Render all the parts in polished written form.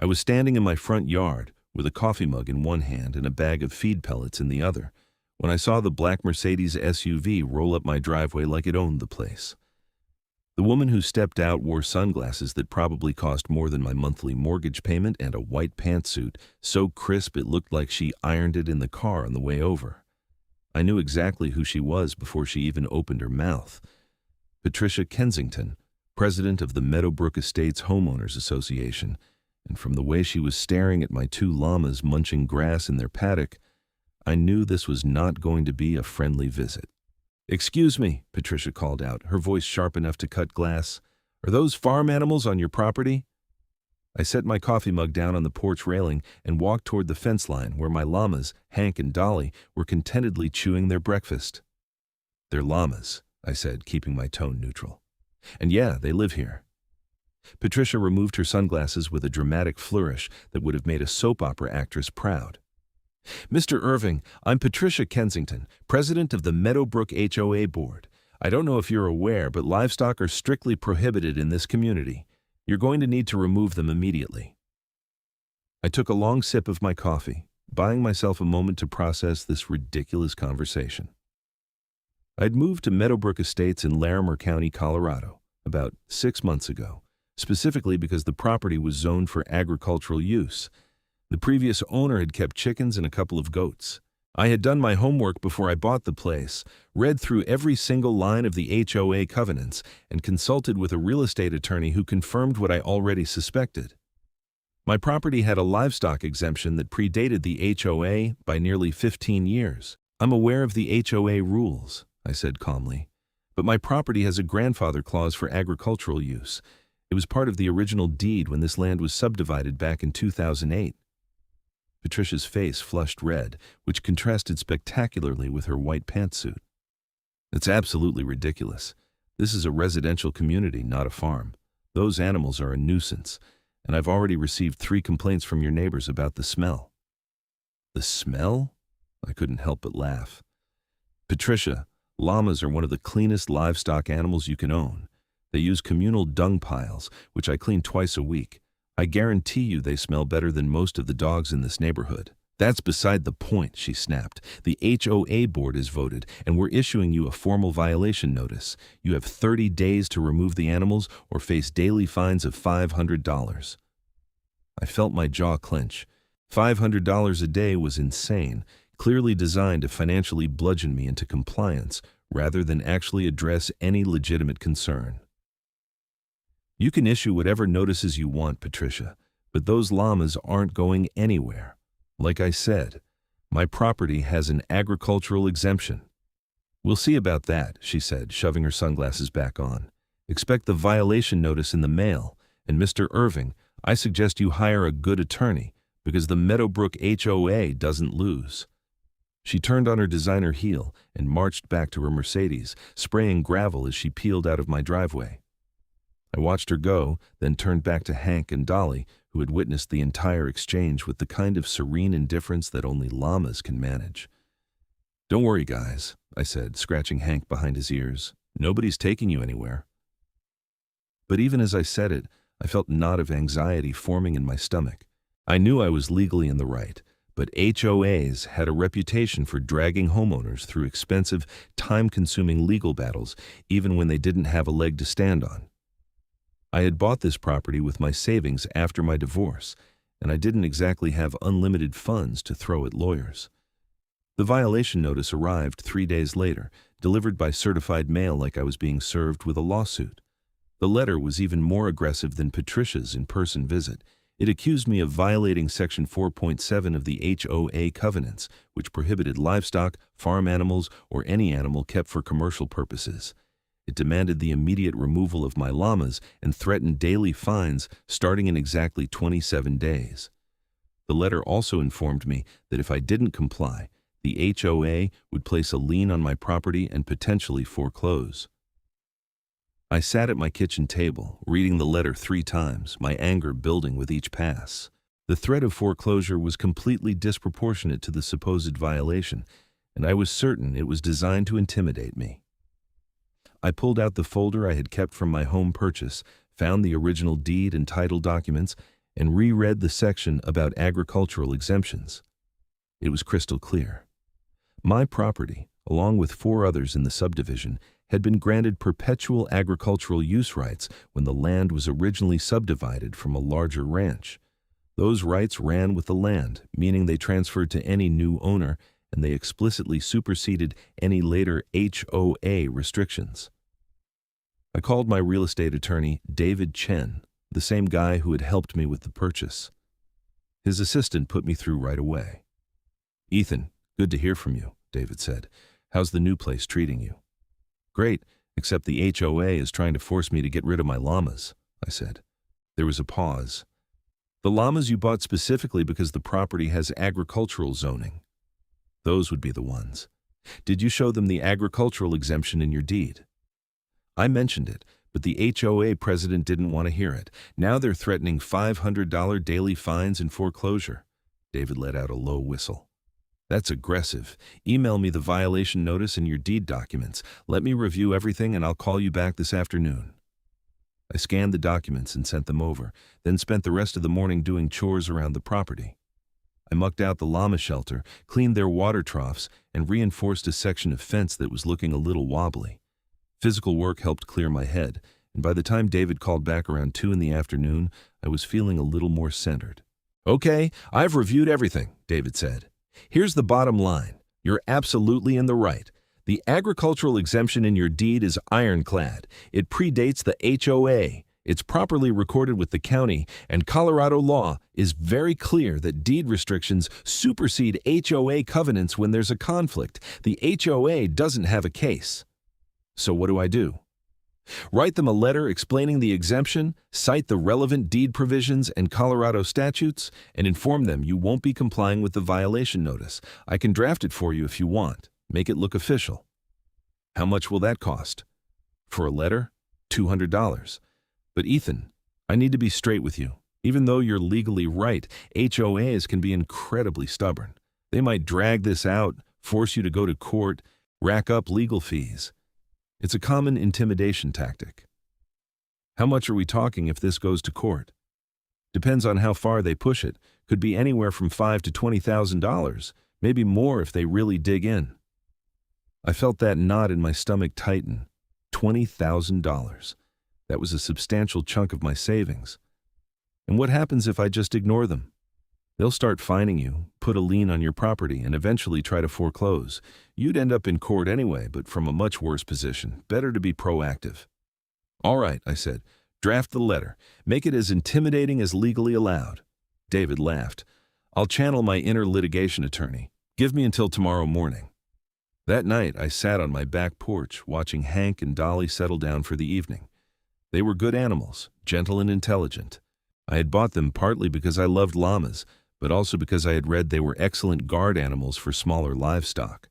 I was standing in my front yard with a coffee mug in one hand and a bag of feed pellets in the other when I saw the black Mercedes SUV roll up my driveway like it owned the place. The woman who stepped out wore sunglasses that probably cost more than my monthly mortgage payment and a white pantsuit so crisp it looked like she ironed it in the car on the way over. I knew exactly who she was before she even opened her mouth. Patricia Kensington, president of the Meadowbrook Estates Homeowners Association, and from the way she was staring at my two llamas munching grass in their paddock, I knew this was not going to be a friendly visit. "Excuse me," Patricia called out, her voice sharp enough to cut glass. "Are those farm animals on your property?" I set my coffee mug down on the porch railing and walked toward the fence line where my llamas, Hank and Dolly, were contentedly chewing their breakfast. "They're llamas," I said, keeping my tone neutral. "And yeah, they live here." Patricia removed her sunglasses with a dramatic flourish that would have made a soap opera actress proud. "Mr. Irving, I'm Patricia Kensington, president of the Meadowbrook HOA board. I don't know if you're aware, but livestock are strictly prohibited in this community. You're going to need to remove them immediately." I took a long sip of my coffee, buying myself a moment to process this ridiculous conversation. I'd moved to Meadowbrook Estates in Larimer County, Colorado, about 6 months ago, specifically because the property was zoned for agricultural use. The previous owner had kept chickens and a couple of goats. I had done my homework before I bought the place, read through every single line of the HOA covenants, and consulted with a real estate attorney who confirmed what I already suspected. My property had a livestock exemption that predated the HOA by nearly 15 years. "I'm aware of the HOA rules," I said calmly, "but my property has a grandfather clause for agricultural use. It was part of the original deed when this land was subdivided back in 2008. Patricia's face flushed red, which contrasted spectacularly with her white pantsuit. "It's absolutely ridiculous. This is a residential community, not a farm. Those animals are a nuisance, and I've already received 3 complaints from your neighbors about the smell." "The smell?" I couldn't help but laugh. "Patricia, llamas are one of the cleanest livestock animals you can own. They use communal dung piles, which I clean twice a week. I guarantee you they smell better than most of the dogs in this neighborhood." "That's beside the point," she snapped. "The HOA board has voted, and we're issuing you a formal violation notice. You have 30 days to remove the animals or face daily fines of $500. I felt my jaw clench. $500 a day was insane, clearly designed to financially bludgeon me into compliance rather than actually address any legitimate concern. "You can issue whatever notices you want, Patricia, but those llamas aren't going anywhere. Like I said, my property has an agricultural exemption." "We'll see about that," she said, shoving her sunglasses back on. "Expect the violation notice in the mail, and Mr. Irving, I suggest you hire a good attorney, because the Meadowbrook HOA doesn't lose." She turned on her designer heel and marched back to her Mercedes, spraying gravel as she peeled out of my driveway. I watched her go, then turned back to Hank and Dolly, who had witnessed the entire exchange with the kind of serene indifference that only llamas can manage. "Don't worry, guys," I said, scratching Hank behind his ears. "Nobody's taking you anywhere." But even as I said it, I felt a knot of anxiety forming in my stomach. I knew I was legally in the right, but HOAs had a reputation for dragging homeowners through expensive, time-consuming legal battles, even when they didn't have a leg to stand on. I had bought this property with my savings after my divorce, and I didn't exactly have unlimited funds to throw at lawyers. The violation notice arrived 3 days later, delivered by certified mail like I was being served with a lawsuit. The letter was even more aggressive than Patricia's in-person visit. It accused me of violating Section 4.7 of the HOA covenants, which prohibited livestock, farm animals, or any animal kept for commercial purposes. It demanded the immediate removal of my llamas and threatened daily fines starting in exactly 27 days. The letter also informed me that if I didn't comply, the HOA would place a lien on my property and potentially foreclose. I sat at my kitchen table, reading the letter 3 times, my anger building with each pass. The threat of foreclosure was completely disproportionate to the supposed violation, and I was certain it was designed to intimidate me. I pulled out the folder I had kept from my home purchase, found the original deed and title documents, and reread the section about agricultural exemptions. It was crystal clear. My property, along with 4 others in the subdivision, had been granted perpetual agricultural use rights when the land was originally subdivided from a larger ranch. Those rights ran with the land, meaning they transferred to any new owner, and they explicitly superseded any later HOA restrictions. I called my real estate attorney, David Chen, the same guy who had helped me with the purchase. His assistant put me through right away. "Ethan, good to hear from you," David said. "How's the new place treating you?" "Great, except the HOA is trying to force me to get rid of my llamas," I said. There was a pause. "The llamas you bought specifically because the property has agricultural zoning." "Those would be the ones. Did you show them the agricultural exemption in your deed?" "I mentioned it, but the HOA president didn't want to hear it. Now they're threatening $500 daily fines and foreclosure." David let out a low whistle. "That's aggressive. Email me the violation notice and your deed documents. Let me review everything and I'll call you back this afternoon." I scanned the documents and sent them over, then spent the rest of the morning doing chores around the property. I mucked out the llama shelter, cleaned their water troughs, and reinforced a section of fence that was looking a little wobbly. Physical work helped clear my head, and by the time David called back around 2 in the afternoon, I was feeling a little more centered. "Okay, I've reviewed everything," David said. "Here's the bottom line. You're absolutely in the right. The agricultural exemption in your deed is ironclad. It predates the HOA. It's properly recorded with the county, and Colorado law is very clear that deed restrictions supersede HOA covenants when there's a conflict. The HOA doesn't have a case. So what do I do? Write them a letter explaining the exemption, cite the relevant deed provisions and Colorado statutes, and inform them you won't be complying with the violation notice. I can draft it for you if you want. Make it look official." "How much will that cost?" "For a letter? $200. But Ethan, I need to be straight with you. Even though you're legally right, HOAs can be incredibly stubborn. They might drag this out, force you to go to court, rack up legal fees. It's a common intimidation tactic." "How much are we talking if this goes to court?" "Depends on how far they push it. Could be anywhere from $5,000 to $20,000, maybe more if they really dig in." I felt that knot in my stomach tighten. $20,000. That was a substantial chunk of my savings. And what happens if I just ignore them? They'll start fining you, put a lien on your property, and eventually try to foreclose. You'd end up in court anyway, but from a much worse position. Better to be proactive. "All right," I said. "Draft the letter. Make it as intimidating as legally allowed." David laughed. "I'll channel my inner litigation attorney. Give me until tomorrow morning." That night, I sat on my back porch, watching Hank and Dolly settle down for the evening. They were good animals, gentle and intelligent. I had bought them partly because I loved llamas, but also because I had read they were excellent guard animals for smaller livestock.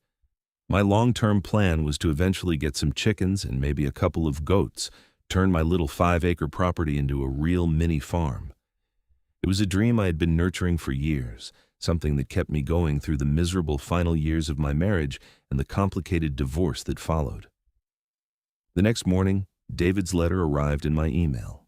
My long-term plan was to eventually get some chickens and maybe a couple of goats, turn my little 5-acre property into a real mini farm. It was a dream I had been nurturing for years, something that kept me going through the miserable final years of my marriage and the complicated divorce that followed. The next morning, David's letter arrived in my email.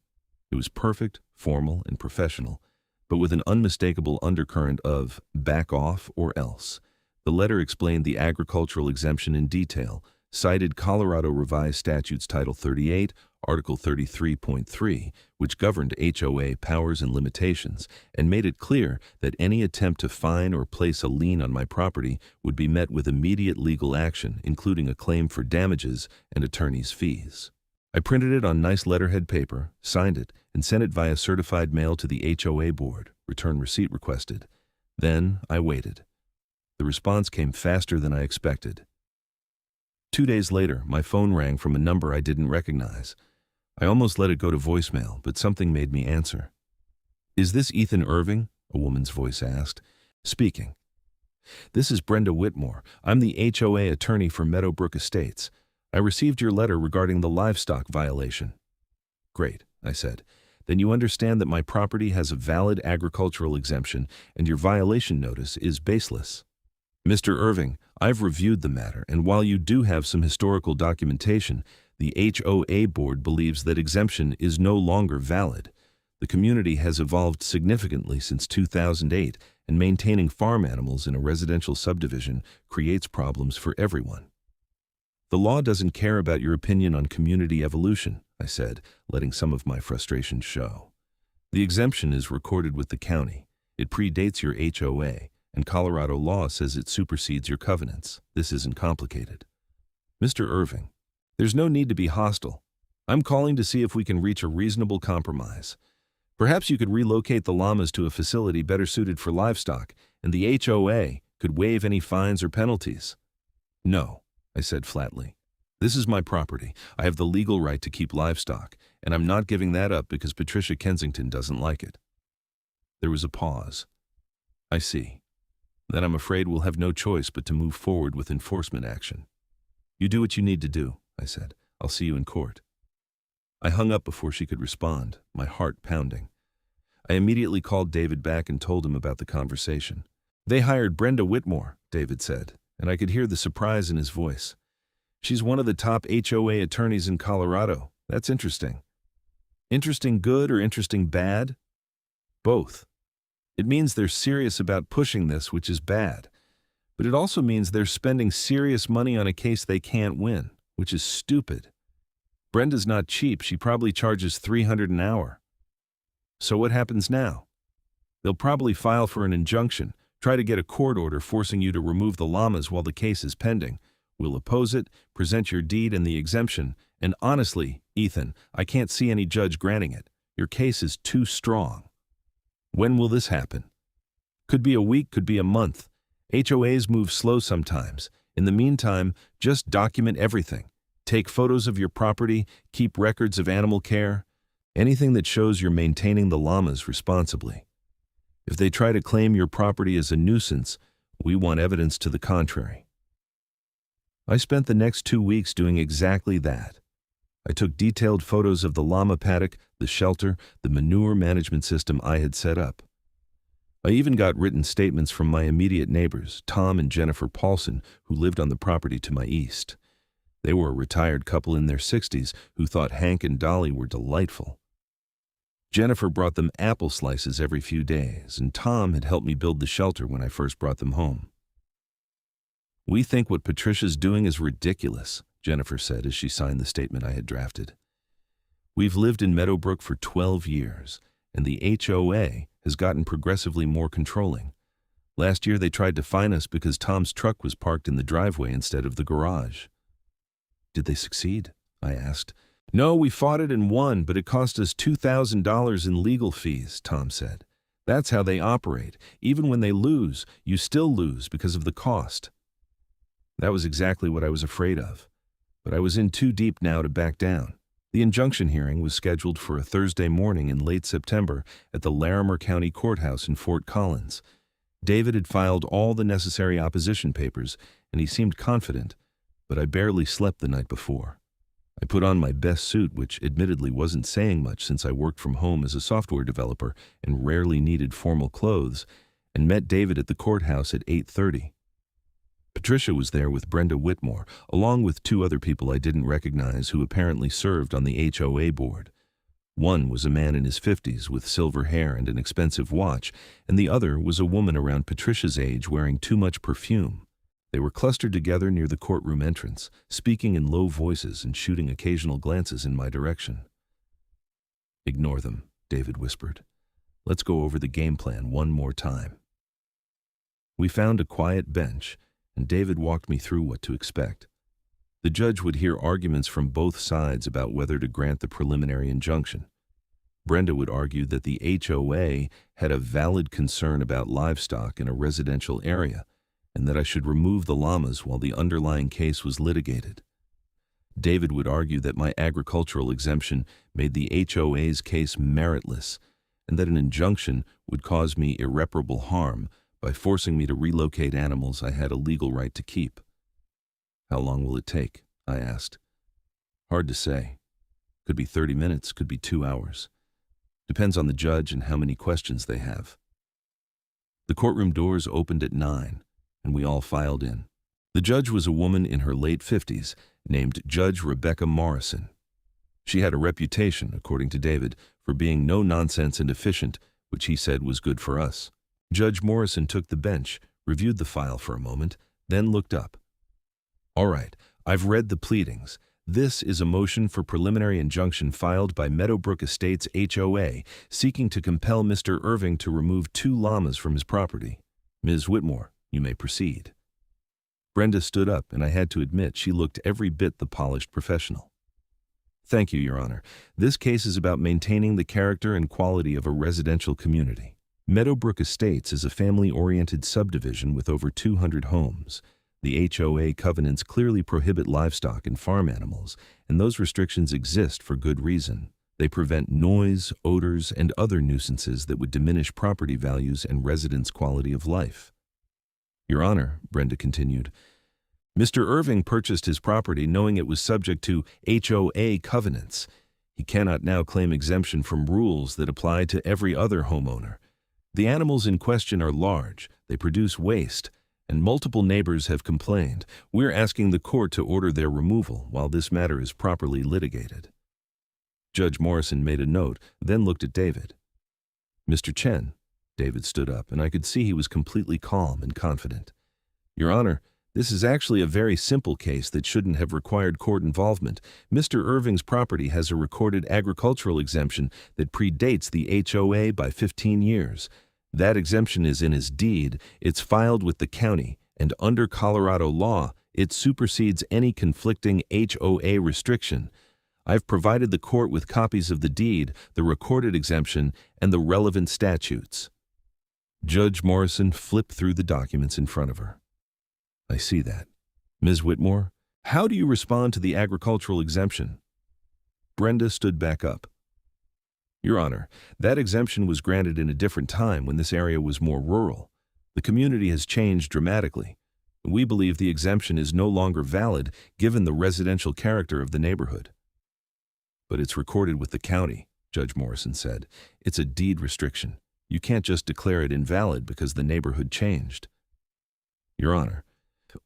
It was perfect, formal, and professional, but with an unmistakable undercurrent of back off or else. The letter explained the agricultural exemption in detail, cited Colorado Revised Statutes Title 38, Article 33.3, which governed HOA powers and limitations, and made it clear that any attempt to fine or place a lien on my property would be met with immediate legal action, including a claim for damages and attorney's fees. I printed it on nice letterhead paper, signed it, and sent it via certified mail to the HOA board, return receipt requested. Then I waited. The response came faster than I expected. 2 days later, my phone rang from a number I didn't recognize. I almost let it go to voicemail, but something made me answer. "Is this Ethan Irving?" a woman's voice asked. "Speaking." "This is Brenda Whitmore. I'm the HOA attorney for Meadowbrook Estates. I received your letter regarding the livestock violation." "Great," I said. "Then you understand that my property has a valid agricultural exemption and your violation notice is baseless." "Mr. Irving, I've reviewed the matter, and while you do have some historical documentation, the HOA board believes that exemption is no longer valid. The community has evolved significantly since 2008, and maintaining farm animals in a residential subdivision creates problems for everyone. The law doesn't care about your opinion on community evolution, I said, letting some of my frustration show. The exemption is recorded with the county. It predates your HOA, and Colorado law says it supersedes your covenants. This isn't complicated. Mr. Irving, there's no need to be hostile. I'm calling to see if we can reach a reasonable compromise. Perhaps you could relocate the llamas to a facility better suited for livestock, and the HOA could waive any fines or penalties. No, I said flatly. This is my property. I have the legal right to keep livestock, and I'm not giving that up because Patricia Kensington doesn't like it. There was a pause. I see. Then I'm afraid we'll have no choice but to move forward with enforcement action. You do what you need to do, I said. I'll see you in court. I hung up before she could respond, my heart pounding. I immediately called David back and told him about the conversation. They hired Brenda Whitmore, David said, and I could hear the surprise in his voice. She's one of the top HOA attorneys in Colorado. That's interesting. Interesting good or interesting bad? Both. It means they're serious about pushing this, which is bad. But it also means they're spending serious money on a case they can't win, which is stupid. Brenda's not cheap. She probably charges $300 an hour. So what happens now? They'll probably file for an injunction, try to get a court order forcing you to remove the llamas while the case is pending. We'll oppose it, present your deed and the exemption, and honestly, Ethan, I can't see any judge granting it. Your case is too strong. When will this happen? Could be a week, could be a month. HOAs move slow sometimes. In the meantime, just document everything. Take photos of your property, keep records of animal care, anything that shows you're maintaining the llamas responsibly. If they try to claim your property as a nuisance, we want evidence to the contrary. I spent the next 2 weeks doing exactly that. I took detailed photos of the llama paddock, the shelter, the manure management system I had set up. I even got written statements from my immediate neighbors, Tom and Jennifer Paulson, who lived on the property to my east. They were a retired couple in their 60s who thought Hank and Dolly were delightful. Jennifer brought them apple slices every few days, and Tom had helped me build the shelter when I first brought them home. We think what Patricia's doing is ridiculous, Jennifer said as she signed the statement I had drafted. We've lived in Meadowbrook for 12 years, and the HOA has gotten progressively more controlling. Last year they tried to fine us because Tom's truck was parked in the driveway instead of the garage. Did they succeed? I asked. No, we fought it and won, but it cost us $2,000 in legal fees, Tom said. That's how they operate. Even when they lose, you still lose because of the cost. That was exactly what I was afraid of. But I was in too deep now to back down. The injunction hearing was scheduled for a Thursday morning in late September at the Larimer County Courthouse in Fort Collins. David had filed all the necessary opposition papers, and he seemed confident, but I barely slept the night before. I put on my best suit, which admittedly wasn't saying much since I worked from home as a software developer and rarely needed formal clothes, and met David at the courthouse at 8:30. Patricia was there with Brenda Whitmore, along with 2 other people I didn't recognize who apparently served on the HOA board. One was a man in his 50s with silver hair and an expensive watch, and the other was a woman around Patricia's age wearing too much perfume. They were clustered together near the courtroom entrance, speaking in low voices and shooting occasional glances in my direction. Ignore them, David whispered. Let's go over the game plan one more time. We found a quiet bench, and David walked me through what to expect. The judge would hear arguments from both sides about whether to grant the preliminary injunction. Brenda would argue that the HOA had a valid concern about livestock in a residential area, and that I should remove the llamas while the underlying case was litigated. David would argue that my agricultural exemption made the HOA's case meritless, and that an injunction would cause me irreparable harm by forcing me to relocate animals I had a legal right to keep. How long will it take? I asked. Hard to say. Could be 30 minutes, could be 2 hours. Depends on the judge and how many questions they have. The courtroom doors opened at 9, and we all filed in. The judge was a woman in her late 50s named Judge Rebecca Morrison. She had a reputation, according to David, for being no-nonsense and efficient, which he said was good for us. Judge Morrison took the bench, reviewed the file for a moment, then looked up. All right, I've read the pleadings. This is a motion for preliminary injunction filed by Meadowbrook Estates HOA, seeking to compel Mr. Irving to remove 2 llamas from his property. Ms. Whitmore, you may proceed. Brenda stood up, and I had to admit she looked every bit the polished professional. Thank you, Your Honor. This case is about maintaining the character and quality of a residential community. Meadowbrook Estates is a family-oriented subdivision with over 200 homes. The HOA covenants clearly prohibit livestock and farm animals, and those restrictions exist for good reason. They prevent noise, odors, and other nuisances that would diminish property values and residents' quality of life. Your Honor, Brenda continued, Mr. Irving purchased his property knowing it was subject to HOA covenants. He cannot now claim exemption from rules that apply to every other homeowner. The animals in question are large, they produce waste, and multiple neighbors have complained. We're asking the court to order their removal while this matter is properly litigated. Judge Morrison made a note, then looked at David. Mr. Chen, David stood up, and I could see he was completely calm and confident. Your Honor, this is actually a very simple case that shouldn't have required court involvement. Mr. Irving's property has a recorded agricultural exemption that predates the HOA by 15 years. That exemption is in his deed, it's filed with the county, and under Colorado law, it supersedes any conflicting HOA restriction. I've provided the court with copies of the deed, the recorded exemption, and the relevant statutes. Judge Morrison flipped through the documents in front of her. I see that. Ms. Whitmore, how do you respond to the agricultural exemption? Brenda stood back up. Your Honor, that exemption was granted in a different time when this area was more rural. The community has changed dramatically. We believe the exemption is no longer valid given the residential character of the neighborhood. But it's recorded with the county, Judge Morrison said. It's a deed restriction. You can't just declare it invalid because the neighborhood changed. Your Honor,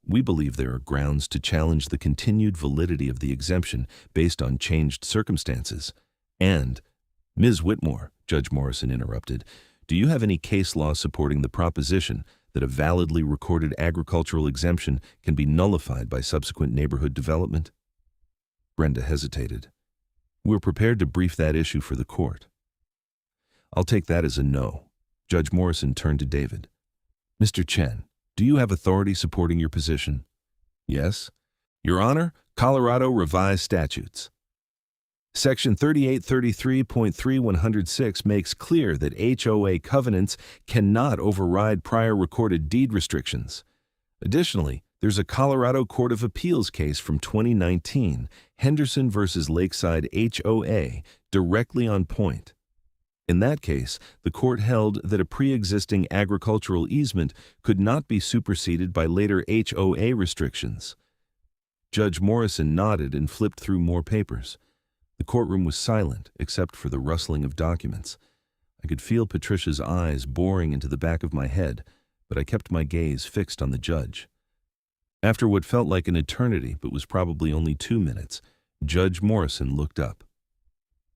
we believe there are grounds to challenge the continued validity of the exemption based on changed circumstances. And, Ms. Whitmore, Judge Morrison interrupted, do you have any case law supporting the proposition that a validly recorded agricultural exemption can be nullified by subsequent neighborhood development? Brenda hesitated. We're prepared to brief that issue for the court. I'll take that as a no. Judge Morrison turned to David. Mr. Chen, do you have authority supporting your position? Yes. Your Honor, Colorado Revised Statutes. Section 3833.3106 makes clear that HOA covenants cannot override prior recorded deed restrictions. Additionally, there's a Colorado Court of Appeals case from 2019, Henderson v. Lakeside HOA, directly on point. In that case, the court held that a pre-existing agricultural easement could not be superseded by later HOA restrictions. Judge Morrison nodded and flipped through more papers. The courtroom was silent, except for the rustling of documents. I could feel Patricia's eyes boring into the back of my head, but I kept my gaze fixed on the judge. After what felt like an eternity, but was probably only 2 minutes, Judge Morrison looked up.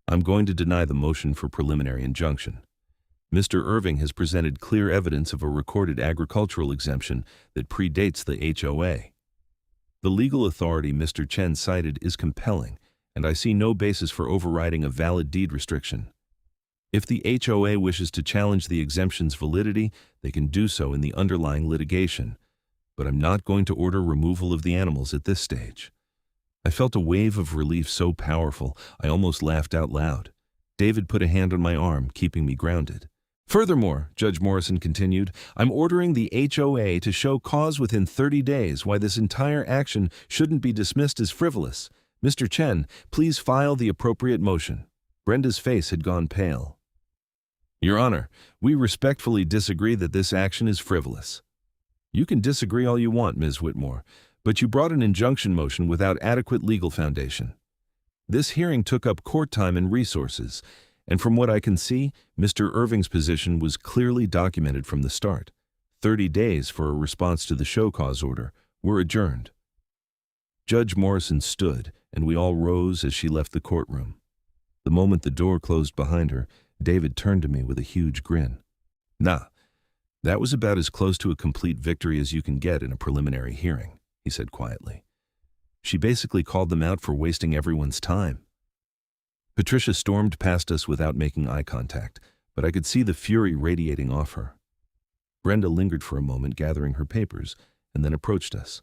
I'm going to deny the motion for preliminary injunction. Mr. Irving has presented clear evidence of a recorded agricultural exemption that predates the HOA. The legal authority Mr. Chen cited is compelling, and I see no basis for overriding a valid deed restriction. If the HOA wishes to challenge the exemption's validity, they can do so in the underlying litigation. But I'm not going to order removal of the animals at this stage. I felt a wave of relief so powerful, I almost laughed out loud. David put a hand on my arm, keeping me grounded. Furthermore, Judge Morrison continued, I'm ordering the HOA to show cause within 30 days why this entire action shouldn't be dismissed as frivolous. Mr. Chen, please file the appropriate motion. Brenda's face had gone pale. Your Honor, we respectfully disagree that this action is frivolous. You can disagree all you want, Ms. Whitmore, but you brought an injunction motion without adequate legal foundation. This hearing took up court time and resources, and from what I can see, Mr. Irving's position was clearly documented from the start. 30 days for a response to the show cause order were adjourned. Judge Morrison stood, and we all rose as she left the courtroom. The moment the door closed behind her, David turned to me with a huge grin. "Nah, that was about as close to a complete victory as you can get in a preliminary hearing," he said quietly. "She basically called them out for wasting everyone's time." Patricia stormed past us without making eye contact, but I could see the fury radiating off her. Brenda lingered for a moment, gathering her papers, and then approached us.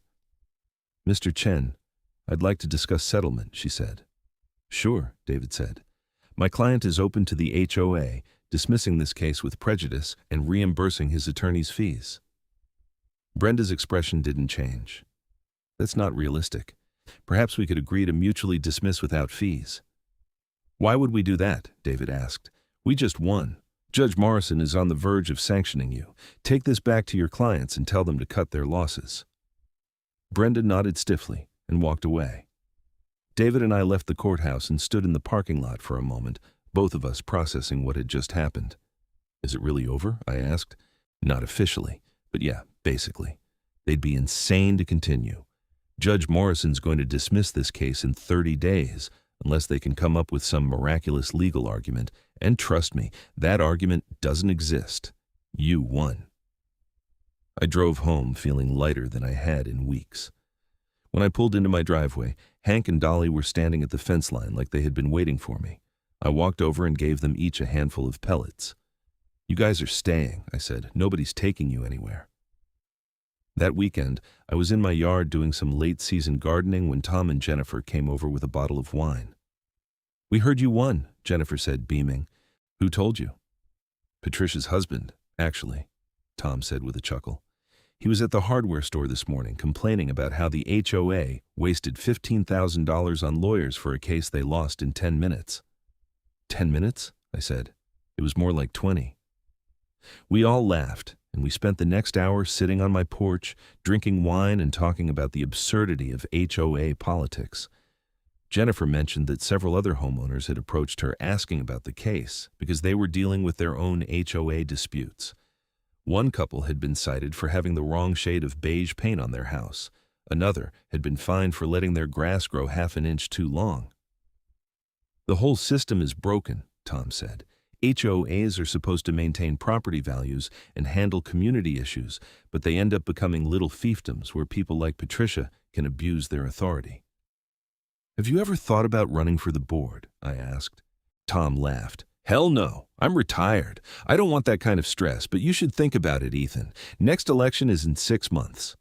"Mr. Chen, I'd like to discuss settlement," she said. "Sure," David said. "My client is open to the HOA, dismissing this case with prejudice and reimbursing his attorney's fees." Brenda's expression didn't change. "That's not realistic. Perhaps we could agree to mutually dismiss without fees." "Why would we do that?" David asked. "We just won. Judge Morrison is on the verge of sanctioning you. Take this back to your clients and tell them to cut their losses." Brenda nodded stiffly and walked away. David and I left the courthouse and stood in the parking lot for a moment, both of us processing what had just happened. "Is it really over?" I asked. "Not officially, but yeah, basically. They'd be insane to continue. Judge Morrison's going to dismiss this case in 30 days, unless they can come up with some miraculous legal argument, and trust me, that argument doesn't exist. You won." I drove home feeling lighter than I had in weeks. When I pulled into my driveway, Hank and Dolly were standing at the fence line like they had been waiting for me. I walked over and gave them each a handful of pellets. "You guys are staying," I said. "Nobody's taking you anywhere." That weekend, I was in my yard doing some late-season gardening when Tom and Jennifer came over with a bottle of wine. "We heard you won," Jennifer said, beaming. "Who told you?" "Patricia's husband, actually," Tom said with a chuckle. "He was at the hardware store this morning complaining about how the HOA wasted $15,000 on lawyers for a case they lost in 10 minutes. 10 minutes? I said. It was more like 20. We all laughed, and we spent the next hour sitting on my porch, drinking wine and talking about the absurdity of HOA politics. Jennifer mentioned that several other homeowners had approached her asking about the case because they were dealing with their own HOA disputes. One couple had been cited for having the wrong shade of beige paint on their house. Another had been fined for letting their grass grow half an inch too long. "The whole system is broken," Tom said. HOAs are supposed to maintain property values and handle community issues, but they end up becoming little fiefdoms where people like Patricia can abuse their authority. "Have you ever thought about running for the board?" I asked. Tom laughed. "Hell no. I'm retired. I don't want that kind of stress, but you should think about it, Ethan. Next election is in 6 months.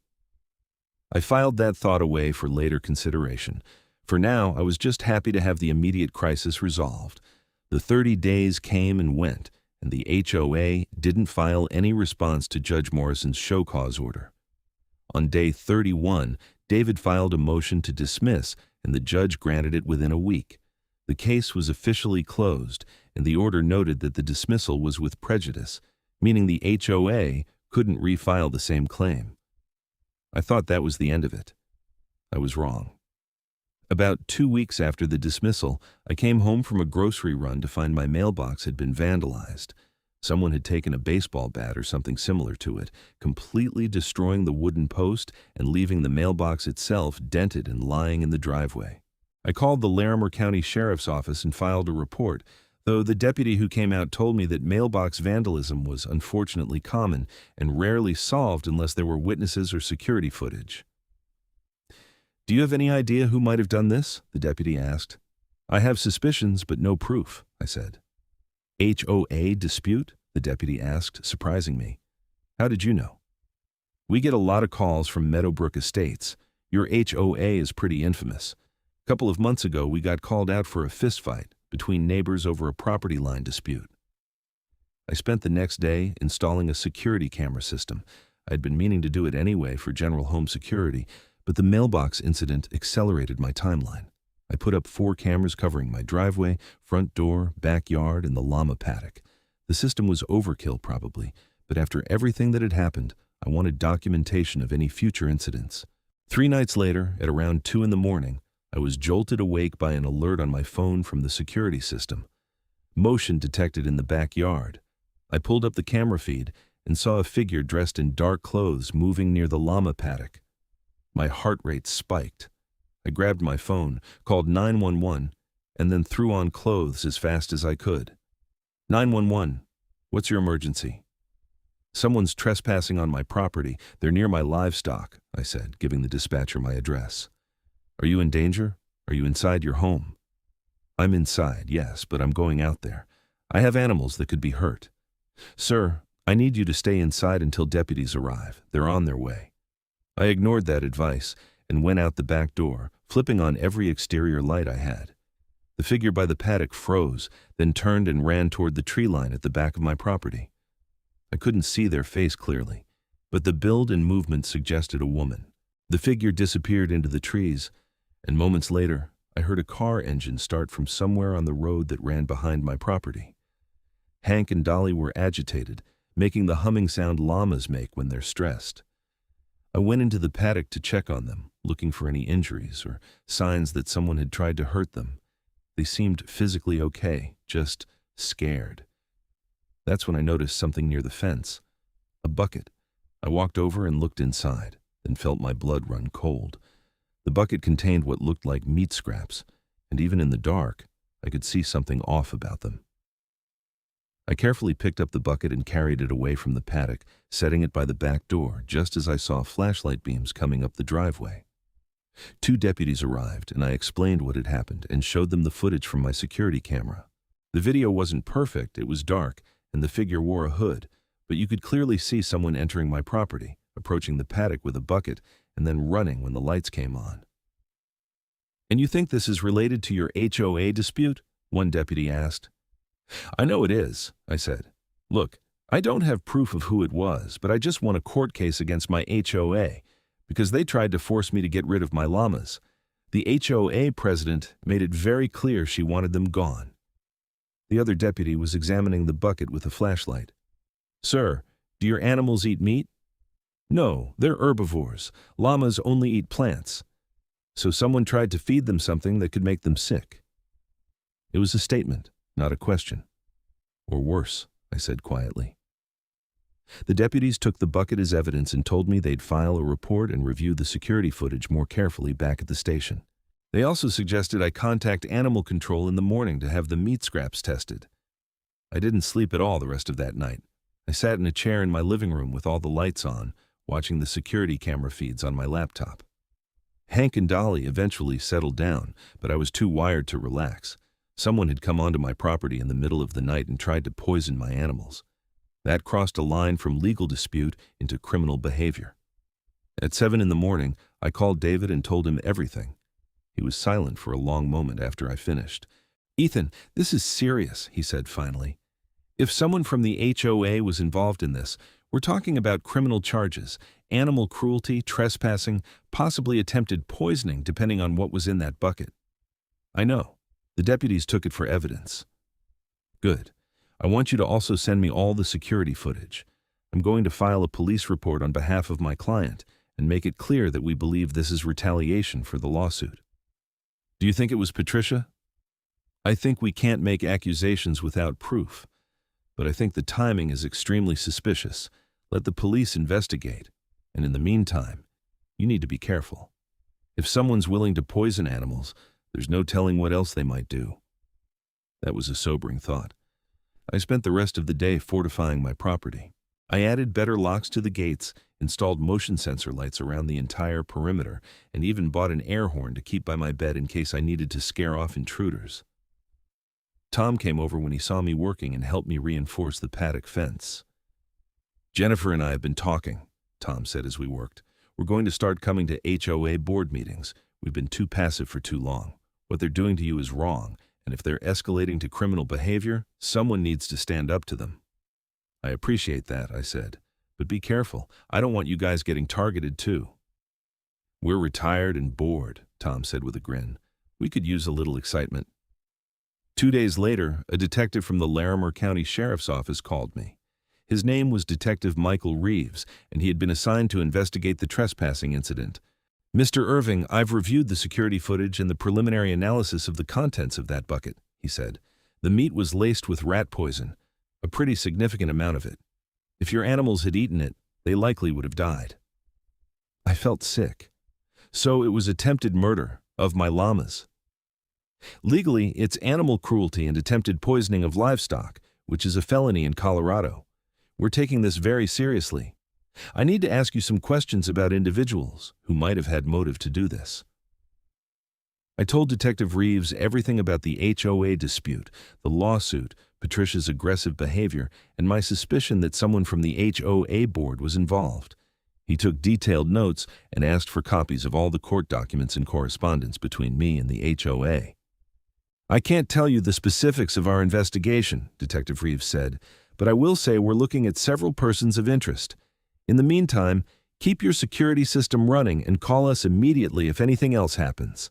I filed that thought away for later consideration. For now, I was just happy to have the immediate crisis resolved. The 30 days came and went, and the HOA didn't file any response to Judge Morrison's show cause order. On day 31, David filed a motion to dismiss, and the judge granted it within a week. The case was officially closed, and the order noted that the dismissal was with prejudice, meaning the HOA couldn't refile the same claim. I thought that was the end of it. I was wrong. About 2 weeks after the dismissal, I came home from a grocery run to find my mailbox had been vandalized. Someone had taken a baseball bat or something similar to it, completely destroying the wooden post and leaving the mailbox itself dented and lying in the driveway. I called the Larimer County Sheriff's Office and filed a report, though the deputy who came out told me that mailbox vandalism was unfortunately common and rarely solved unless there were witnesses or security footage. "Do you have any idea who might have done this?" the deputy asked. "I have suspicions, but no proof," I said. "HOA dispute?" the deputy asked, surprising me. "How did you know?" "We get a lot of calls from Meadowbrook Estates. Your HOA is pretty infamous. A couple of months ago, we got called out for a fistfight between neighbors over a property line dispute." I spent the next day installing a security camera system. I'd been meaning to do it anyway for general home security, but the mailbox incident accelerated my timeline. I put up 4 cameras covering my driveway, front door, backyard, and the llama paddock. The system was overkill probably, but after everything that had happened, I wanted documentation of any future incidents. 3 nights later, at around 2 in the morning, I was jolted awake by an alert on my phone from the security system. Motion detected in the backyard. I pulled up the camera feed and saw a figure dressed in dark clothes moving near the llama paddock. My heart rate spiked. I grabbed my phone, called 911, and then threw on clothes as fast as I could. 911, what's your emergency? Someone's trespassing on my property. They're near my livestock, I said, giving the dispatcher my address. Are you in danger? Are you inside your home? I'm inside, yes, but I'm going out there. I have animals that could be hurt. Sir, I need you to stay inside until deputies arrive. They're on their way. I ignored that advice and went out the back door, flipping on every exterior light I had. The figure by the paddock froze, then turned and ran toward the tree line at the back of my property. I couldn't see their face clearly, but the build and movement suggested a woman. The figure disappeared into the trees, and moments later, I heard a car engine start from somewhere on the road that ran behind my property. Hank and Dolly were agitated, making the humming sound llamas make when they're stressed. I went into the paddock to check on them, looking for any injuries or signs that someone had tried to hurt them. They seemed physically okay, just scared. That's when I noticed something near the fence. A bucket. I walked over and looked inside, then felt my blood run cold. The bucket contained what looked like meat scraps, and even in the dark, I could see something off about them. I carefully picked up the bucket and carried it away from the paddock, setting it by the back door just as I saw flashlight beams coming up the driveway. 2 deputies arrived, and I explained what had happened and showed them the footage from my security camera. The video wasn't perfect, it was dark, and the figure wore a hood, but you could clearly see someone entering my property, approaching the paddock with a bucket, and then running when the lights came on. And you think this is related to your HOA dispute? One deputy asked. I know it is, I said. Look, I don't have proof of who it was, but I just won a court case against my HOA because they tried to force me to get rid of my llamas. The HOA president made it very clear she wanted them gone. The other deputy was examining the bucket with a flashlight. Sir, do your animals eat meat? No, they're herbivores. Llamas only eat plants. So someone tried to feed them something that could make them sick. It was a statement, not a question. Or worse, I said quietly. The deputies took the bucket as evidence and told me they'd file a report and review the security footage more carefully back at the station. They also suggested I contact animal control in the morning to have the meat scraps tested. I didn't sleep at all the rest of that night. I sat in a chair in my living room with all the lights on, watching the security camera feeds on my laptop. Hank and Dolly eventually settled down, but I was too wired to relax. Someone had come onto my property in the middle of the night and tried to poison my animals. That crossed a line from legal dispute into criminal behavior. At 7 in the morning, I called David and told him everything. He was silent for a long moment after I finished. Ethan, this is serious, he said finally. If someone from the HOA was involved in this, we're talking about criminal charges, animal cruelty, trespassing, possibly attempted poisoning depending on what was in that bucket. I know. The deputies took it for evidence. Good. I want you to also send me all the security footage. I'm going to file a police report on behalf of my client and make it clear that we believe this is retaliation for the lawsuit. Do you think it was Patricia? I think we can't make accusations without proof, but I think the timing is extremely suspicious. Let the police investigate, and in the meantime, you need to be careful. If someone's willing to poison animals, there's no telling what else they might do. That was a sobering thought. I spent the rest of the day fortifying my property. I added better locks to the gates, installed motion sensor lights around the entire perimeter, and even bought an air horn to keep by my bed in case I needed to scare off intruders. Tom came over when he saw me working and helped me reinforce the paddock fence. Jennifer and I have been talking, Tom said as we worked. We're going to start coming to HOA board meetings. We've been too passive for too long. What they're doing to you is wrong, and if they're escalating to criminal behavior, someone needs to stand up to them. I appreciate that, I said, but be careful. I don't want you guys getting targeted too. We're retired and bored, Tom said with a grin. We could use a little excitement. 2 days later, a detective from the Larimer County Sheriff's Office called me. His name was Detective Michael Reeves, and he had been assigned to investigate the trespassing incident. Mr. Irving, I've reviewed the security footage and the preliminary analysis of the contents of that bucket, he said. The meat was laced with rat poison, a pretty significant amount of it. If your animals had eaten it, they likely would have died. I felt sick. So it was attempted murder, of my llamas. Legally, it's animal cruelty and attempted poisoning of livestock, which is a felony in Colorado. We're taking this very seriously. I need to ask you some questions about individuals who might have had motive to do this. I told Detective Reeves everything about the HOA dispute, the lawsuit, Patricia's aggressive behavior, and my suspicion that someone from the HOA board was involved. He took detailed notes and asked for copies of all the court documents and correspondence between me and the HOA. I can't tell you the specifics of our investigation, Detective Reeves said, but I will say we're looking at several persons of interest. In the meantime, keep your security system running and call us immediately if anything else happens.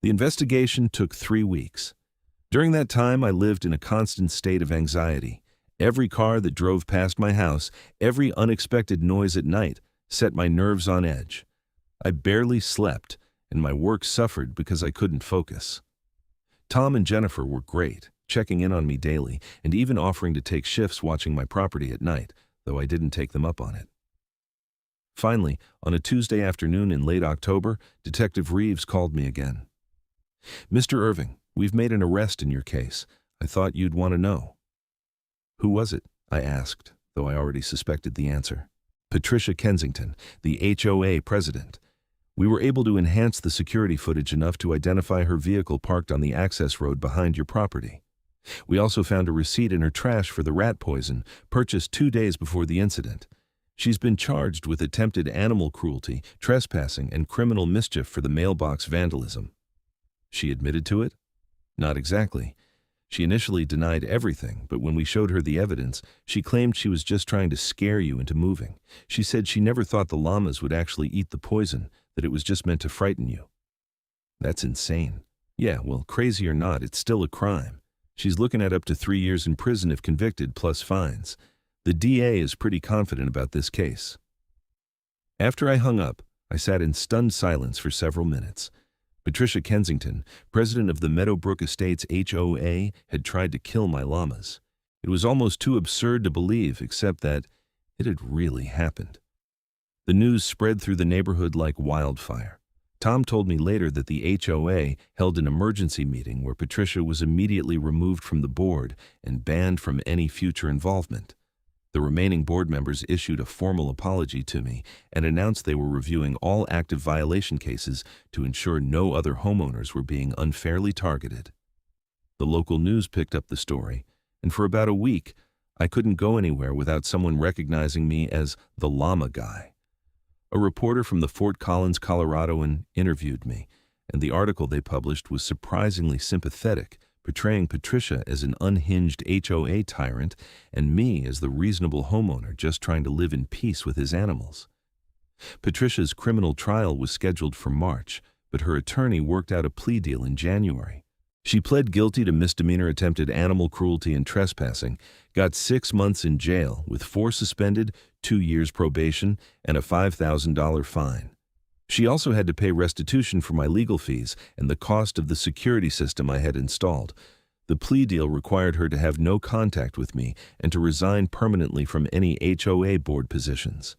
The investigation took 3 weeks. During that time, I lived in a constant state of anxiety. Every car that drove past my house, every unexpected noise at night, set my nerves on edge. I barely slept, and my work suffered because I couldn't focus. Tom and Jennifer were great, checking in on me daily and even offering to take shifts watching my property at night, though I didn't take them up on it. Finally, on a Tuesday afternoon in late October, Detective Reeves called me again. "Mr. Irving, we've made an arrest in your case. I thought you'd want to know." "Who was it?" I asked, though I already suspected the answer. "Patricia Kensington, the HOA president. We were able to enhance the security footage enough to identify her vehicle parked on the access road behind your property. We also found a receipt in her trash for the rat poison, purchased 2 days before the incident. She's been charged with attempted animal cruelty, trespassing, and criminal mischief for the mailbox vandalism." "She admitted to it?" "Not exactly. She initially denied everything, but when we showed her the evidence, she claimed she was just trying to scare you into moving. She said she never thought the llamas would actually eat the poison, that it was just meant to frighten you." "That's insane." "Yeah, well, crazy or not, it's still a crime. She's looking at up to 3 years in prison if convicted, plus fines. The DA is pretty confident about this case." After I hung up, I sat in stunned silence for several minutes. Patricia Kensington, president of the Meadowbrook Estates HOA, had tried to kill my llamas. It was almost too absurd to believe, except that it had really happened. The news spread through the neighborhood like wildfire. Tom told me later that the HOA held an emergency meeting where Patricia was immediately removed from the board and banned from any future involvement. The remaining board members issued a formal apology to me and announced they were reviewing all active violation cases to ensure no other homeowners were being unfairly targeted. The local news picked up the story, and for about a week, I couldn't go anywhere without someone recognizing me as the llama guy. A reporter from the Fort Collins, Coloradoan, interviewed me, and the article they published was surprisingly sympathetic, portraying Patricia as an unhinged HOA tyrant and me as the reasonable homeowner just trying to live in peace with his animals. Patricia's criminal trial was scheduled for March, but her attorney worked out a plea deal in January. She pled guilty to misdemeanor attempted animal cruelty and trespassing, got 6 months in jail with 4 suspended, 2 years probation, and a $5,000 fine. She also had to pay restitution for my legal fees and the cost of the security system I had installed. The plea deal required her to have no contact with me and to resign permanently from any HOA board positions.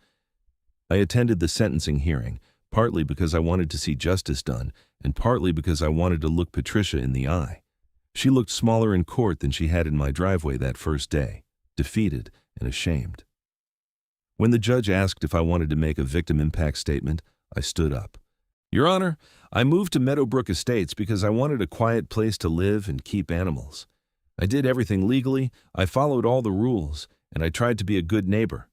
I attended the sentencing hearing, partly because I wanted to see justice done, and partly because I wanted to look Patricia in the eye. She looked smaller in court than she had in my driveway that first day, defeated and ashamed. When the judge asked if I wanted to make a victim impact statement, I stood up. "Your Honor, I moved to Meadowbrook Estates because I wanted a quiet place to live and keep animals. I did everything legally, I followed all the rules, and I tried to be a good neighbor.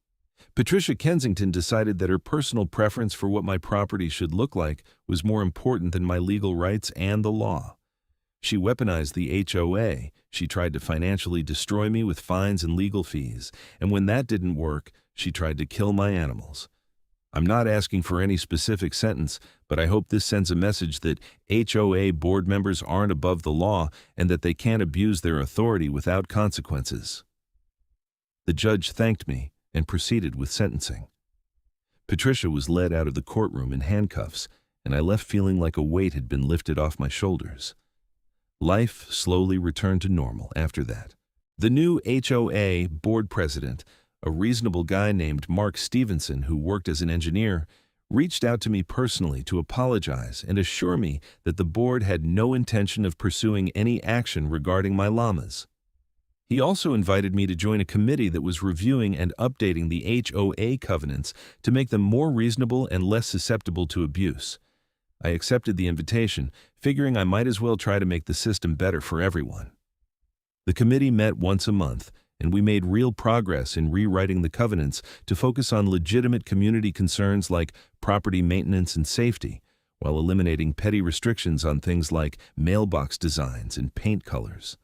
Patricia Kensington decided that her personal preference for what my property should look like was more important than my legal rights and the law. She weaponized the HOA, she tried to financially destroy me with fines and legal fees, and when that didn't work, she tried to kill my animals. I'm not asking for any specific sentence, but I hope this sends a message that HOA board members aren't above the law and that they can't abuse their authority without consequences." The judge thanked me and proceeded with sentencing. Patricia was led out of the courtroom in handcuffs, and I left feeling like a weight had been lifted off my shoulders. Life slowly returned to normal after that. The new HOA board president, a reasonable guy named Mark Stevenson who worked as an engineer, reached out to me personally to apologize and assure me that the board had no intention of pursuing any action regarding my llamas. He also invited me to join a committee that was reviewing and updating the HOA covenants to make them more reasonable and less susceptible to abuse. I accepted the invitation, figuring I might as well try to make the system better for everyone. The committee met once a month, and we made real progress in rewriting the covenants to focus on legitimate community concerns like property maintenance and safety, while eliminating petty restrictions on things like mailbox designs and paint colors.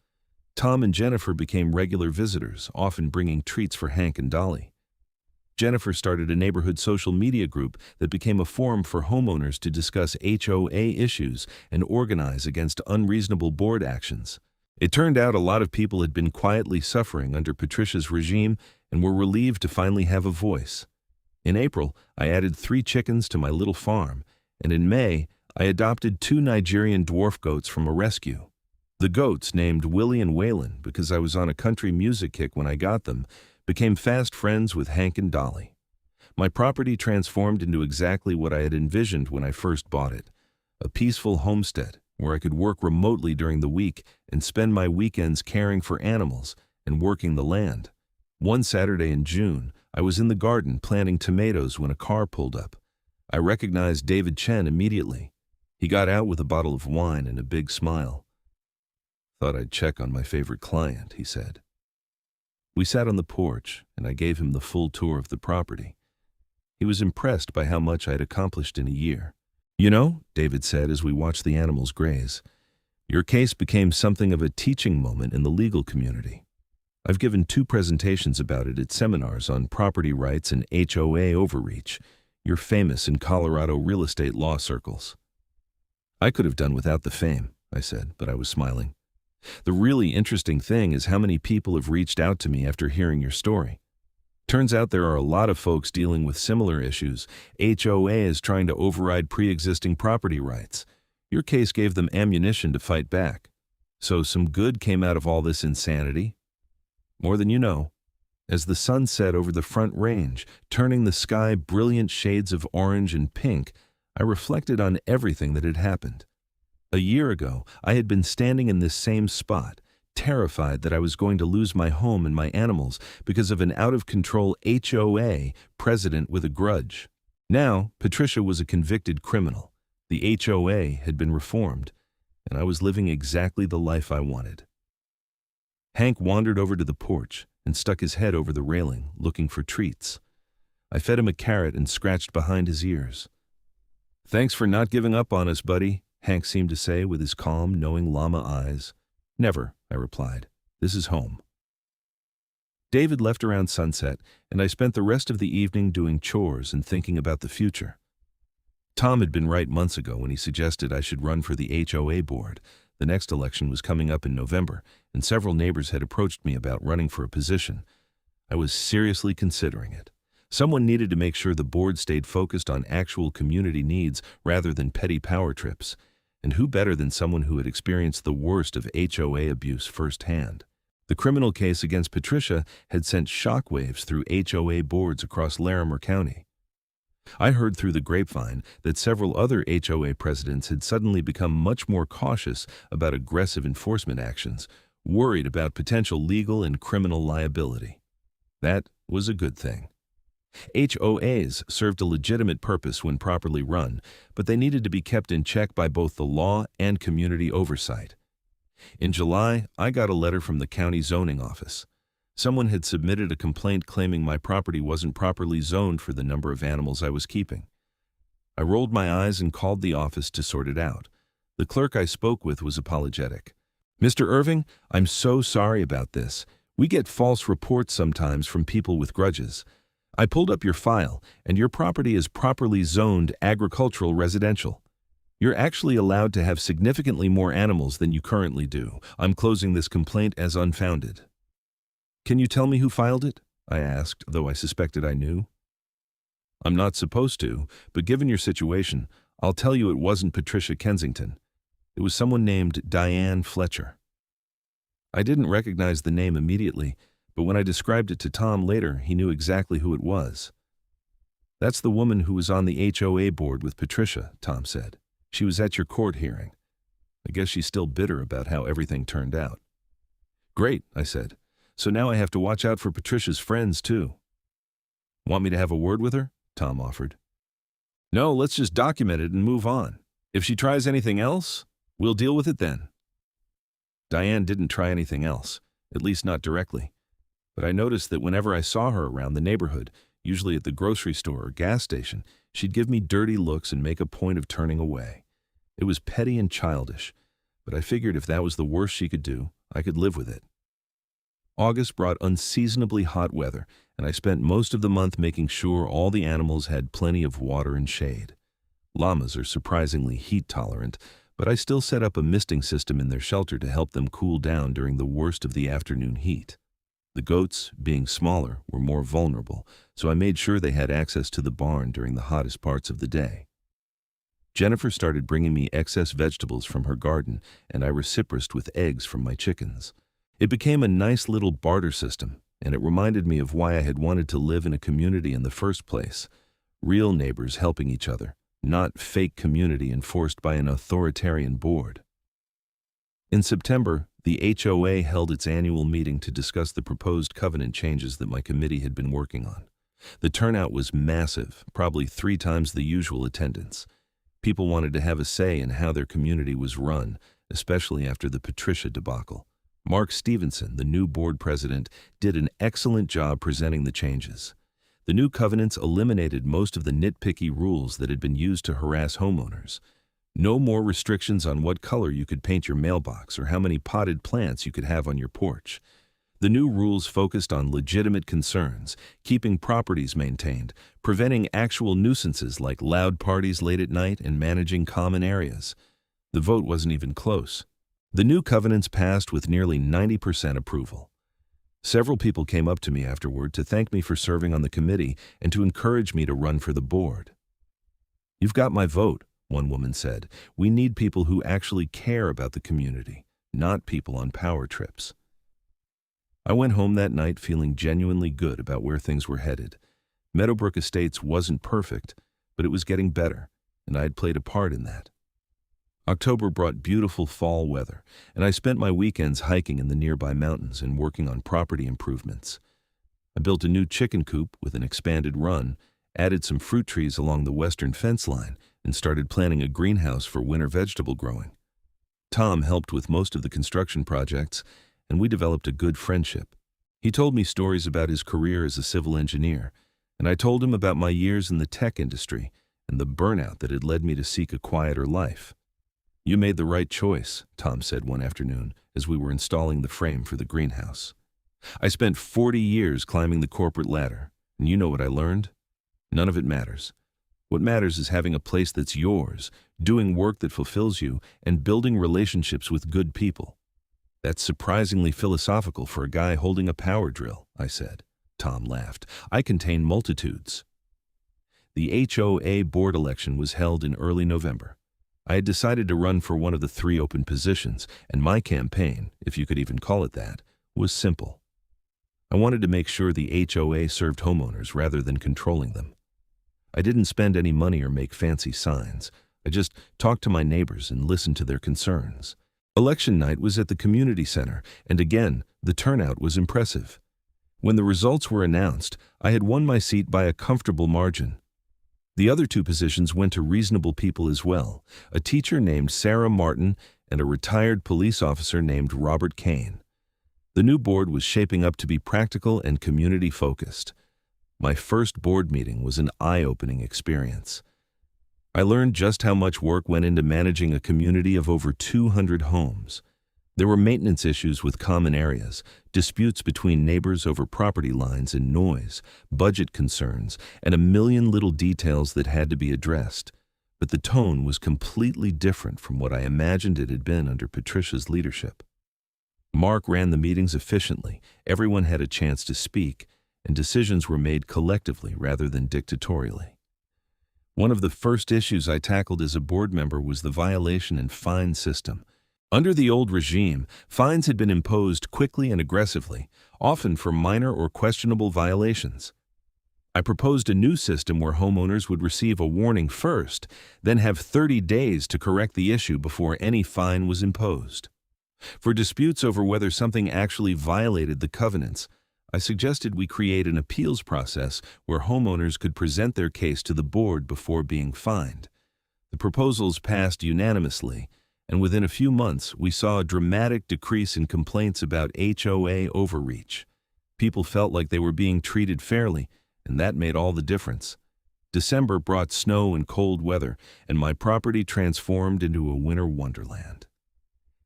Tom and Jennifer became regular visitors, often bringing treats for Hank and Dolly. Jennifer started a neighborhood social media group that became a forum for homeowners to discuss HOA issues and organize against unreasonable board actions. It turned out a lot of people had been quietly suffering under Patricia's regime and were relieved to finally have a voice. In April, I added 3 chickens to my little farm, and in May, I adopted 2 Nigerian dwarf goats from a rescue. The goats, named Willie and Waylon because I was on a country music kick when I got them, became fast friends with Hank and Dolly. My property transformed into exactly what I had envisioned when I first bought it, a peaceful homestead where I could work remotely during the week and spend my weekends caring for animals and working the land. One Saturday in June, I was in the garden planting tomatoes when a car pulled up. I recognized David Chen immediately. He got out with a bottle of wine and a big smile. "Thought I'd check on my favorite client," he said. We sat on the porch, and I gave him the full tour of the property. He was impressed by how much I had accomplished in a year. "You know," David said as we watched the animals graze, "your case became something of a teaching moment in the legal community. I've given 2 presentations about it at seminars on property rights and HOA overreach. You're famous in Colorado real estate law circles." "I could have done without the fame," I said, but I was smiling. "The really interesting thing is how many people have reached out to me after hearing your story. Turns out there are a lot of folks dealing with similar issues. HOA is trying to override pre-existing property rights. Your case gave them ammunition to fight back. So some good came out of all this insanity?" "More than you know." As the sun set over the Front Range, turning the sky brilliant shades of orange and pink, I reflected on everything that had happened. A year ago, I had been standing in this same spot, terrified that I was going to lose my home and my animals because of an out-of-control HOA president with a grudge. Now, Patricia was a convicted criminal. The HOA had been reformed, and I was living exactly the life I wanted. Hank wandered over to the porch and stuck his head over the railing, looking for treats. I fed him a carrot and scratched behind his ears. "Thanks for not giving up on us, buddy," Hank seemed to say with his calm, knowing llama eyes. "Never," I replied. "This is home." David left around sunset, and I spent the rest of the evening doing chores and thinking about the future. Tom had been right months ago when he suggested I should run for the HOA board. The next election was coming up in November, and several neighbors had approached me about running for a position. I was seriously considering it. Someone needed to make sure the board stayed focused on actual community needs rather than petty power trips. And who better than someone who had experienced the worst of HOA abuse firsthand? The criminal case against Patricia had sent shockwaves through HOA boards across Larimer County. I heard through the grapevine that several other HOA presidents had suddenly become much more cautious about aggressive enforcement actions, worried about potential legal and criminal liability. That was a good thing. HOAs served a legitimate purpose when properly run, but they needed to be kept in check by both the law and community oversight. In July, I got a letter from the county zoning office. Someone had submitted a complaint claiming my property wasn't properly zoned for the number of animals I was keeping. I rolled my eyes and called the office to sort it out. The clerk I spoke with was apologetic. "Mr. Irving, I'm so sorry about this. We get false reports sometimes from people with grudges. I pulled up your file, and your property is properly zoned agricultural residential. You're actually allowed to have significantly more animals than you currently do. I'm closing this complaint as unfounded." "Can you tell me who filed it?" I asked, though I suspected I knew. "I'm not supposed to, but given your situation, I'll tell you it wasn't Patricia Kensington. It was someone named Diane Fletcher." I didn't recognize the name immediately, but when I described it to Tom later, he knew exactly who it was. That's the woman who was on the HOA board with Patricia, Tom said. She was at your court hearing. I guess she's still bitter about how everything turned out. Great, I said. So now I have to watch out for Patricia's friends, too. Want me to have a word with her? Tom offered. No, let's just document it and move on. If she tries anything else, we'll deal with it then. Diane didn't try anything else, at least not directly. But I noticed that whenever I saw her around the neighborhood, usually at the grocery store or gas station, she'd give me dirty looks and make a point of turning away. It was petty and childish, but I figured if that was the worst she could do, I could live with it. August brought unseasonably hot weather, and I spent most of the month making sure all the animals had plenty of water and shade. Llamas are surprisingly heat tolerant, but I still set up a misting system in their shelter to help them cool down during the worst of the afternoon heat. The goats, being smaller, were more vulnerable, so I made sure they had access to the barn during the hottest parts of the day. Jennifer started bringing me excess vegetables from her garden, and I reciprocated with eggs from my chickens. It became a nice little barter system, and it reminded me of why I had wanted to live in a community in the first place. Real neighbors helping each other, not fake community enforced by an authoritarian board. In September, the HOA held its annual meeting to discuss the proposed covenant changes that my committee had been working on. The turnout was massive, probably 3 times the usual attendance. People wanted to have a say in how their community was run, especially after the Patricia debacle. Mark Stevenson, the new board president, did an excellent job presenting the changes. The new covenants eliminated most of the nitpicky rules that had been used to harass homeowners. No more restrictions on what color you could paint your mailbox or how many potted plants you could have on your porch. The new rules focused on legitimate concerns, keeping properties maintained, preventing actual nuisances like loud parties late at night, and managing common areas. The vote wasn't even close. The new covenants passed with nearly 90% approval. Several people came up to me afterward to thank me for serving on the committee and to encourage me to run for the board. You've got my vote, one woman said. We need people who actually care about the community, not people on power trips. I went home that night feeling genuinely good about where things were headed. Meadowbrook Estates wasn't perfect, but it was getting better, and I had played a part in that. October brought beautiful fall weather, and I spent my weekends hiking in the nearby mountains and working on property improvements. I built a new chicken coop with an expanded run, added some fruit trees along the western fence line, and started planning a greenhouse for winter vegetable growing. Tom helped with most of the construction projects, and we developed a good friendship. He told me stories about his career as a civil engineer, and I told him about my years in the tech industry and the burnout that had led me to seek a quieter life. You made the right choice, Tom said one afternoon as we were installing the frame for the greenhouse. I spent 40 years climbing the corporate ladder, and you know what I learned? None of it matters. What matters is having a place that's yours, doing work that fulfills you, and building relationships with good people. That's surprisingly philosophical for a guy holding a power drill, I said. Tom laughed. I contain multitudes. The HOA board election was held in early November. I had decided to run for one of the 3 open positions, and my campaign, if you could even call it that, was simple. I wanted to make sure the HOA served homeowners rather than controlling them. I didn't spend any money or make fancy signs. I just talked to my neighbors and listened to their concerns. Election night was at the community center, and again, the turnout was impressive. When the results were announced, I had won my seat by a comfortable margin. The other 2 positions went to reasonable people as well, a teacher named Sarah Martin and a retired police officer named Robert Kane. The new board was shaping up to be practical and community-focused. My first board meeting was an eye-opening experience. I learned just how much work went into managing a community of over 200 homes. There were maintenance issues with common areas, disputes between neighbors over property lines and noise, budget concerns, and a million little details that had to be addressed. But the tone was completely different from what I imagined it had been under Patricia's leadership. Mark ran the meetings efficiently, everyone had a chance to speak, and decisions were made collectively rather than dictatorially. One of the first issues I tackled as a board member was the violation and fine system. Under the old regime, fines had been imposed quickly and aggressively, often for minor or questionable violations. I proposed a new system where homeowners would receive a warning first, then have 30 days to correct the issue before any fine was imposed. For disputes over whether something actually violated the covenants, I suggested we create an appeals process where homeowners could present their case to the board before being fined. The proposals passed unanimously, and within a few months we saw a dramatic decrease in complaints about HOA overreach. People felt like they were being treated fairly, and that made all the difference. December brought snow and cold weather, and my property transformed into a winter wonderland.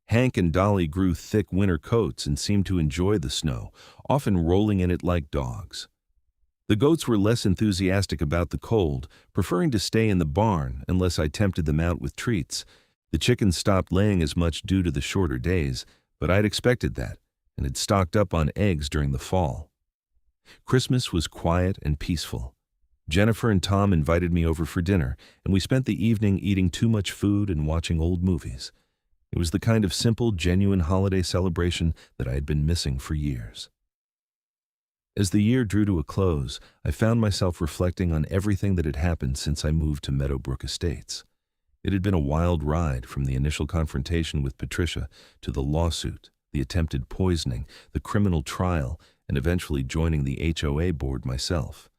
Hank and Dolly grew thick winter coats and seemed to enjoy the snow, often rolling in it like dogs. The goats were less enthusiastic about the cold, preferring to stay in the barn unless I tempted them out with treats. The chickens stopped laying as much due to the shorter days, but I'd expected that, and had stocked up on eggs during the fall. Christmas was quiet and peaceful. Jennifer and Tom invited me over for dinner, and we spent the evening eating too much food and watching old movies. It was the kind of simple, genuine holiday celebration that I had been missing for years. As the year drew to a close, I found myself reflecting on everything that had happened since I moved to Meadowbrook Estates. It had been a wild ride from the initial confrontation with Patricia to the lawsuit, the attempted poisoning, the criminal trial, and eventually joining the HOA board myself.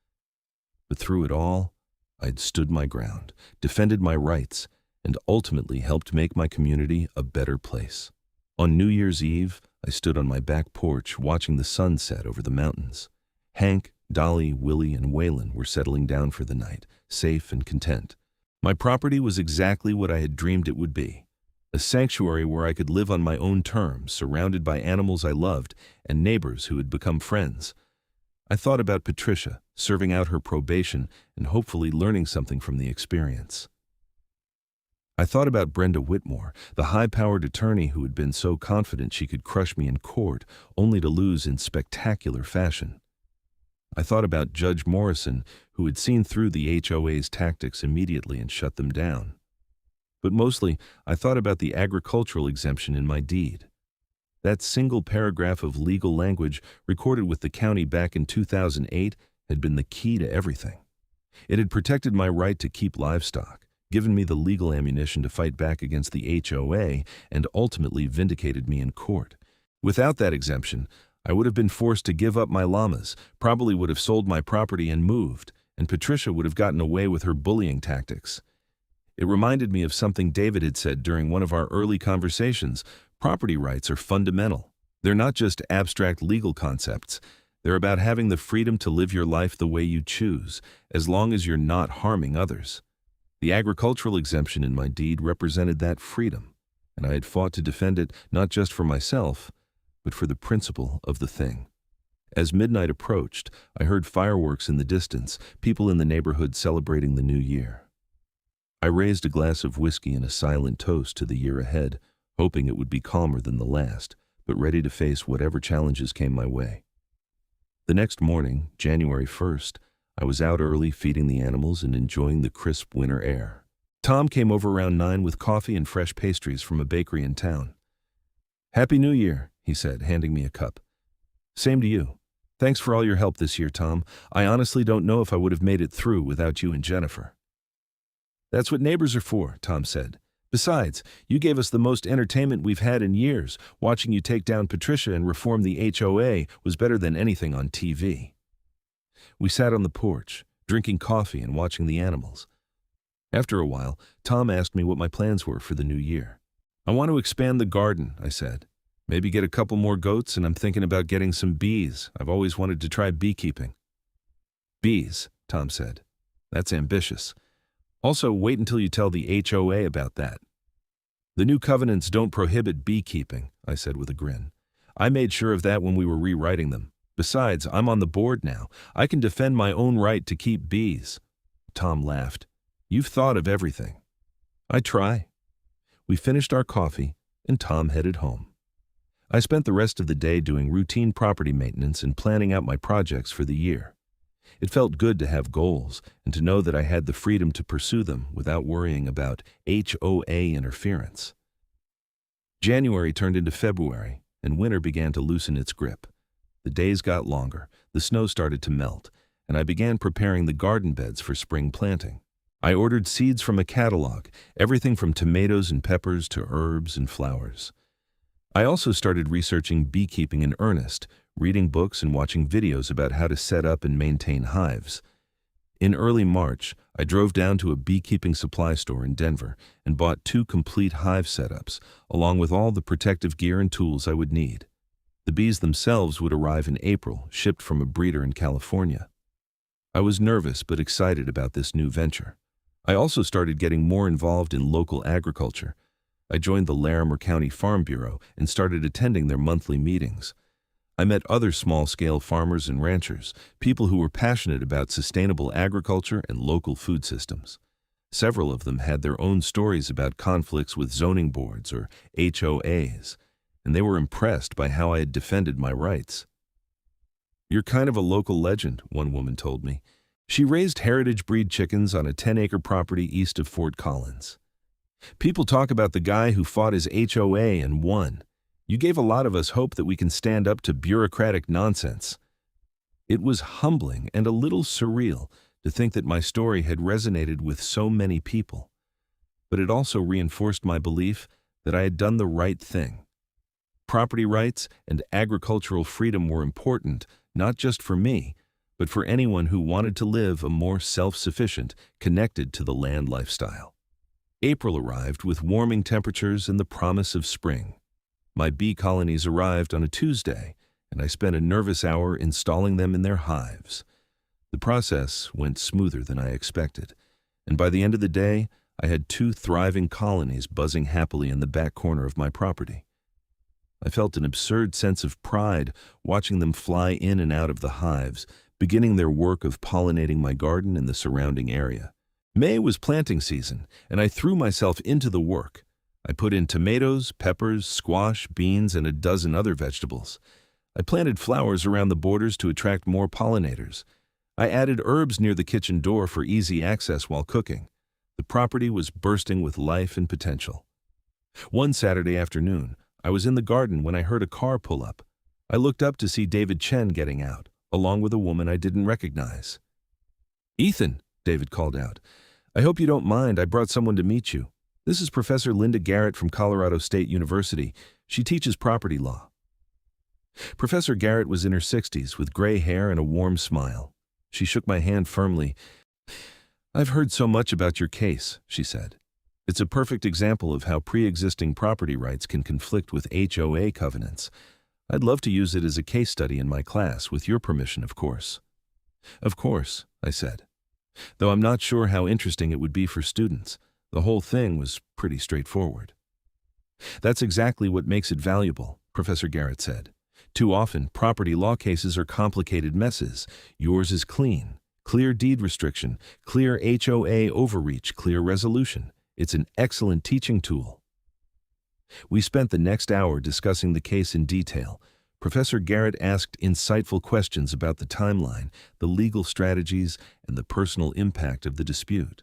But through it all, I had stood my ground, defended my rights, and ultimately helped make my community a better place. On New Year's Eve, I stood on my back porch watching the sun set over the mountains. Hank, Dolly, Willie, and Waylon were settling down for the night, safe and content. My property was exactly what I had dreamed it would be. A sanctuary where I could live on my own terms, surrounded by animals I loved and neighbors who had become friends. I thought about Patricia, serving out her probation and hopefully learning something from the experience. I thought about Brenda Whitmore, the high-powered attorney who had been so confident she could crush me in court, only to lose in spectacular fashion. I thought about Judge Morrison, who had seen through the HOA's tactics immediately and shut them down. But mostly, I thought about the agricultural exemption in my deed. That single paragraph of legal language recorded with the county back in 2008 had been the key to everything. It had protected my right to keep livestock, given me the legal ammunition to fight back against the HOA, and ultimately vindicated me in court. Without that exemption, I would have been forced to give up my llamas, probably would have sold my property and moved, and Patricia would have gotten away with her bullying tactics. It reminded me of something David had said during one of our early conversations. Property rights are fundamental. They're not just abstract legal concepts. They're about having the freedom to live your life the way you choose, as long as you're not harming others. The agricultural exemption in my deed represented that freedom, and I had fought to defend it not just for myself, but for the principle of the thing. As midnight approached, I heard fireworks in the distance, people in the neighborhood celebrating the new year. I raised a glass of whiskey and a silent toast to the year ahead, hoping it would be calmer than the last, but ready to face whatever challenges came my way. The next morning, January 1st, I was out early feeding the animals and enjoying the crisp winter air. Tom came over around 9 with coffee and fresh pastries from a bakery in town. "Happy New Year," he said, handing me a cup. "Same to you. Thanks for all your help this year, Tom. I honestly don't know if I would have made it through without you and Jennifer." "That's what neighbors are for," Tom said. "Besides, you gave us the most entertainment we've had in years. Watching you take down Patricia and reform the HOA was better than anything on TV." We sat on the porch, drinking coffee and watching the animals. After a while, Tom asked me what my plans were for the new year. "I want to expand the garden," I said. "Maybe get a couple more goats, and I'm thinking about getting some bees. I've always wanted to try beekeeping." "Bees," Tom said. "That's ambitious. Also, wait until you tell the HOA about that." "The new covenants don't prohibit beekeeping," I said with a grin. "I made sure of that when we were rewriting them. Besides, I'm on the board now. I can defend my own right to keep bees." Tom laughed. "You've thought of everything." "I try." We finished our coffee, and Tom headed home. I spent the rest of the day doing routine property maintenance and planning out my projects for the year. It felt good to have goals and to know that I had the freedom to pursue them without worrying about HOA interference. January turned into February, and winter began to loosen its grip. The days got longer, the snow started to melt, and I began preparing the garden beds for spring planting. I ordered seeds from a catalog, everything from tomatoes and peppers to herbs and flowers. I also started researching beekeeping in earnest, reading books and watching videos about how to set up and maintain hives. In early March, I drove down to a beekeeping supply store in Denver and bought 2 complete hive setups, along with all the protective gear and tools I would need. The bees themselves would arrive in April, shipped from a breeder in California. I was nervous but excited about this new venture. I also started getting more involved in local agriculture. I joined the Larimer County Farm Bureau and started attending their monthly meetings. I met other small-scale farmers and ranchers, people who were passionate about sustainable agriculture and local food systems. Several of them had their own stories about conflicts with zoning boards or HOAs, and they were impressed by how I had defended my rights. "You're kind of a local legend," one woman told me. She raised heritage breed chickens on a 10-acre property east of Fort Collins. "People talk about the guy who fought his HOA and won. You gave a lot of us hope that we can stand up to bureaucratic nonsense." It was humbling and a little surreal to think that my story had resonated with so many people. But it also reinforced my belief that I had done the right thing. Property rights and agricultural freedom were important, not just for me, but for anyone who wanted to live a more self-sufficient, connected to the land lifestyle. April arrived with warming temperatures and the promise of spring. My bee colonies arrived on a Tuesday, and I spent a nervous hour installing them in their hives. The process went smoother than I expected, and by the end of the day, I had 2 thriving colonies buzzing happily in the back corner of my property. I felt an absurd sense of pride watching them fly in and out of the hives, beginning their work of pollinating my garden and the surrounding area. May was planting season, and I threw myself into the work. I put in tomatoes, peppers, squash, beans, and a dozen other vegetables. I planted flowers around the borders to attract more pollinators. I added herbs near the kitchen door for easy access while cooking. The property was bursting with life and potential. One Saturday afternoon, I was in the garden when I heard a car pull up. I looked up to see David Chen getting out, along with a woman I didn't recognize. "Ethan," David called out, "I hope you don't mind. I brought someone to meet you. This is Professor Linda Garrett from Colorado State University. She teaches property law." Professor Garrett was in her 60s with gray hair and a warm smile. She shook my hand firmly. "I've heard so much about your case," she said. "It's a perfect example of how pre-existing property rights can conflict with HOA covenants. I'd love to use it as a case study in my class, with your permission, of course." "Of course," I said, though I'm not sure how interesting it would be for students. The whole thing was pretty straightforward. "That's exactly what makes it valuable," Professor Garrett said. "Too often, property law cases are complicated messes. Yours is clean. Clear deed restriction, clear HOA overreach, clear resolution. It's an excellent teaching tool." We spent the next hour discussing the case in detail. Professor Garrett asked insightful questions about the timeline, the legal strategies, and the personal impact of the dispute.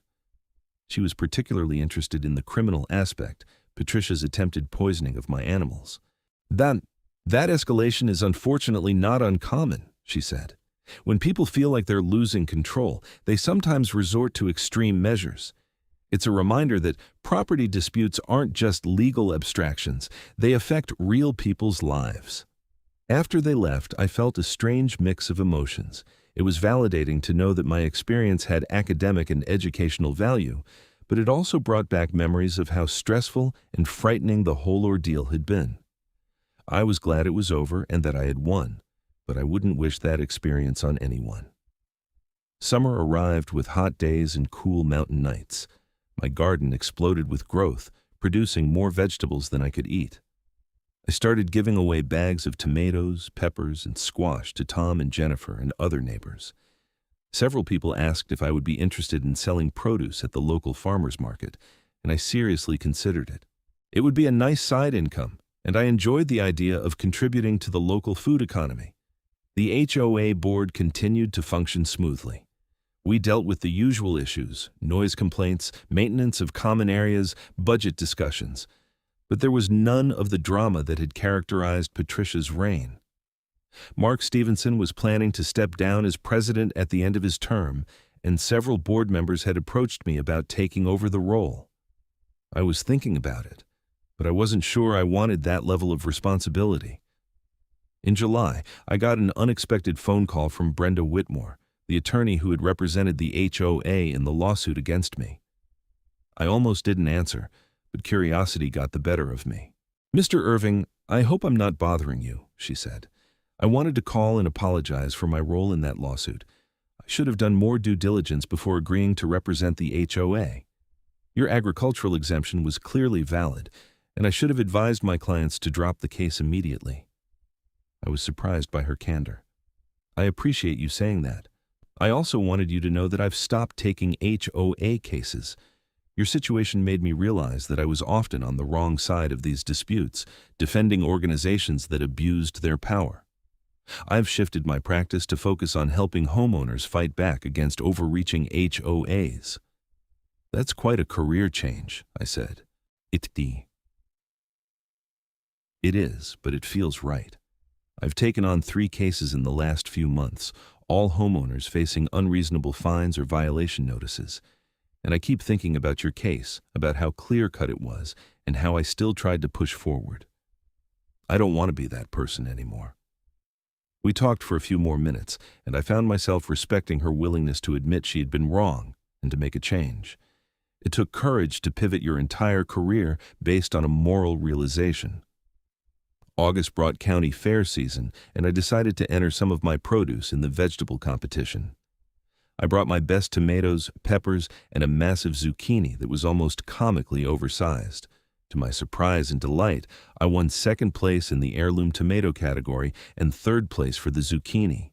She was particularly interested in the criminal aspect, Patricia's attempted poisoning of my animals. That escalation is unfortunately not uncommon," she said. "When people feel like they're losing control, they sometimes resort to extreme measures. It's a reminder that property disputes aren't just legal abstractions, they affect real people's lives." After they left, I felt a strange mix of emotions. It was validating to know that my experience had academic and educational value, but it also brought back memories of how stressful and frightening the whole ordeal had been. I was glad it was over and that I had won, but I wouldn't wish that experience on anyone. Summer arrived with hot days and cool mountain nights. My garden exploded with growth, producing more vegetables than I could eat. I started giving away bags of tomatoes, peppers, and squash to Tom and Jennifer and other neighbors. Several people asked if I would be interested in selling produce at the local farmers market, and I seriously considered it. It would be a nice side income, and I enjoyed the idea of contributing to the local food economy. The HOA board continued to function smoothly. We dealt with the usual issues, noise complaints, maintenance of common areas, budget discussions, but there was none of the drama that had characterized Patricia's reign. Mark Stevenson was planning to step down as president at the end of his term, and several board members had approached me about taking over the role. I was thinking about it, but I wasn't sure I wanted that level of responsibility. In July, I got an unexpected phone call from Brenda Whitmore, the attorney who had represented the HOA in the lawsuit against me. I almost didn't answer, but curiosity got the better of me. "Mr. Irving, I hope I'm not bothering you," she said. "I wanted to call and apologize for my role in that lawsuit. I should have done more due diligence before agreeing to represent the HOA. Your agricultural exemption was clearly valid, and I should have advised my clients to drop the case immediately." I was surprised by her candor. "I appreciate you saying that. I also wanted you to know that I've stopped taking HOA cases. Your situation made me realize that I was often on the wrong side of these disputes, defending organizations that abused their power. I've shifted my practice to focus on helping homeowners fight back against overreaching HOAs." "That's quite a career change," I said. It is, but it feels right. I've taken on 3 cases in the last few months, all homeowners facing unreasonable fines or violation notices. And I keep thinking about your case, about how clear-cut it was, and how I still tried to push forward. I don't want to be that person anymore." We talked for a few more minutes, and I found myself respecting her willingness to admit she had been wrong and to make a change. It took courage to pivot your entire career based on a moral realization. August brought county fair season, and I decided to enter some of my produce in the vegetable competition. I brought my best tomatoes, peppers, and a massive zucchini that was almost comically oversized. To my surprise and delight, I won 2nd place in the heirloom tomato category and 3rd place for the zucchini.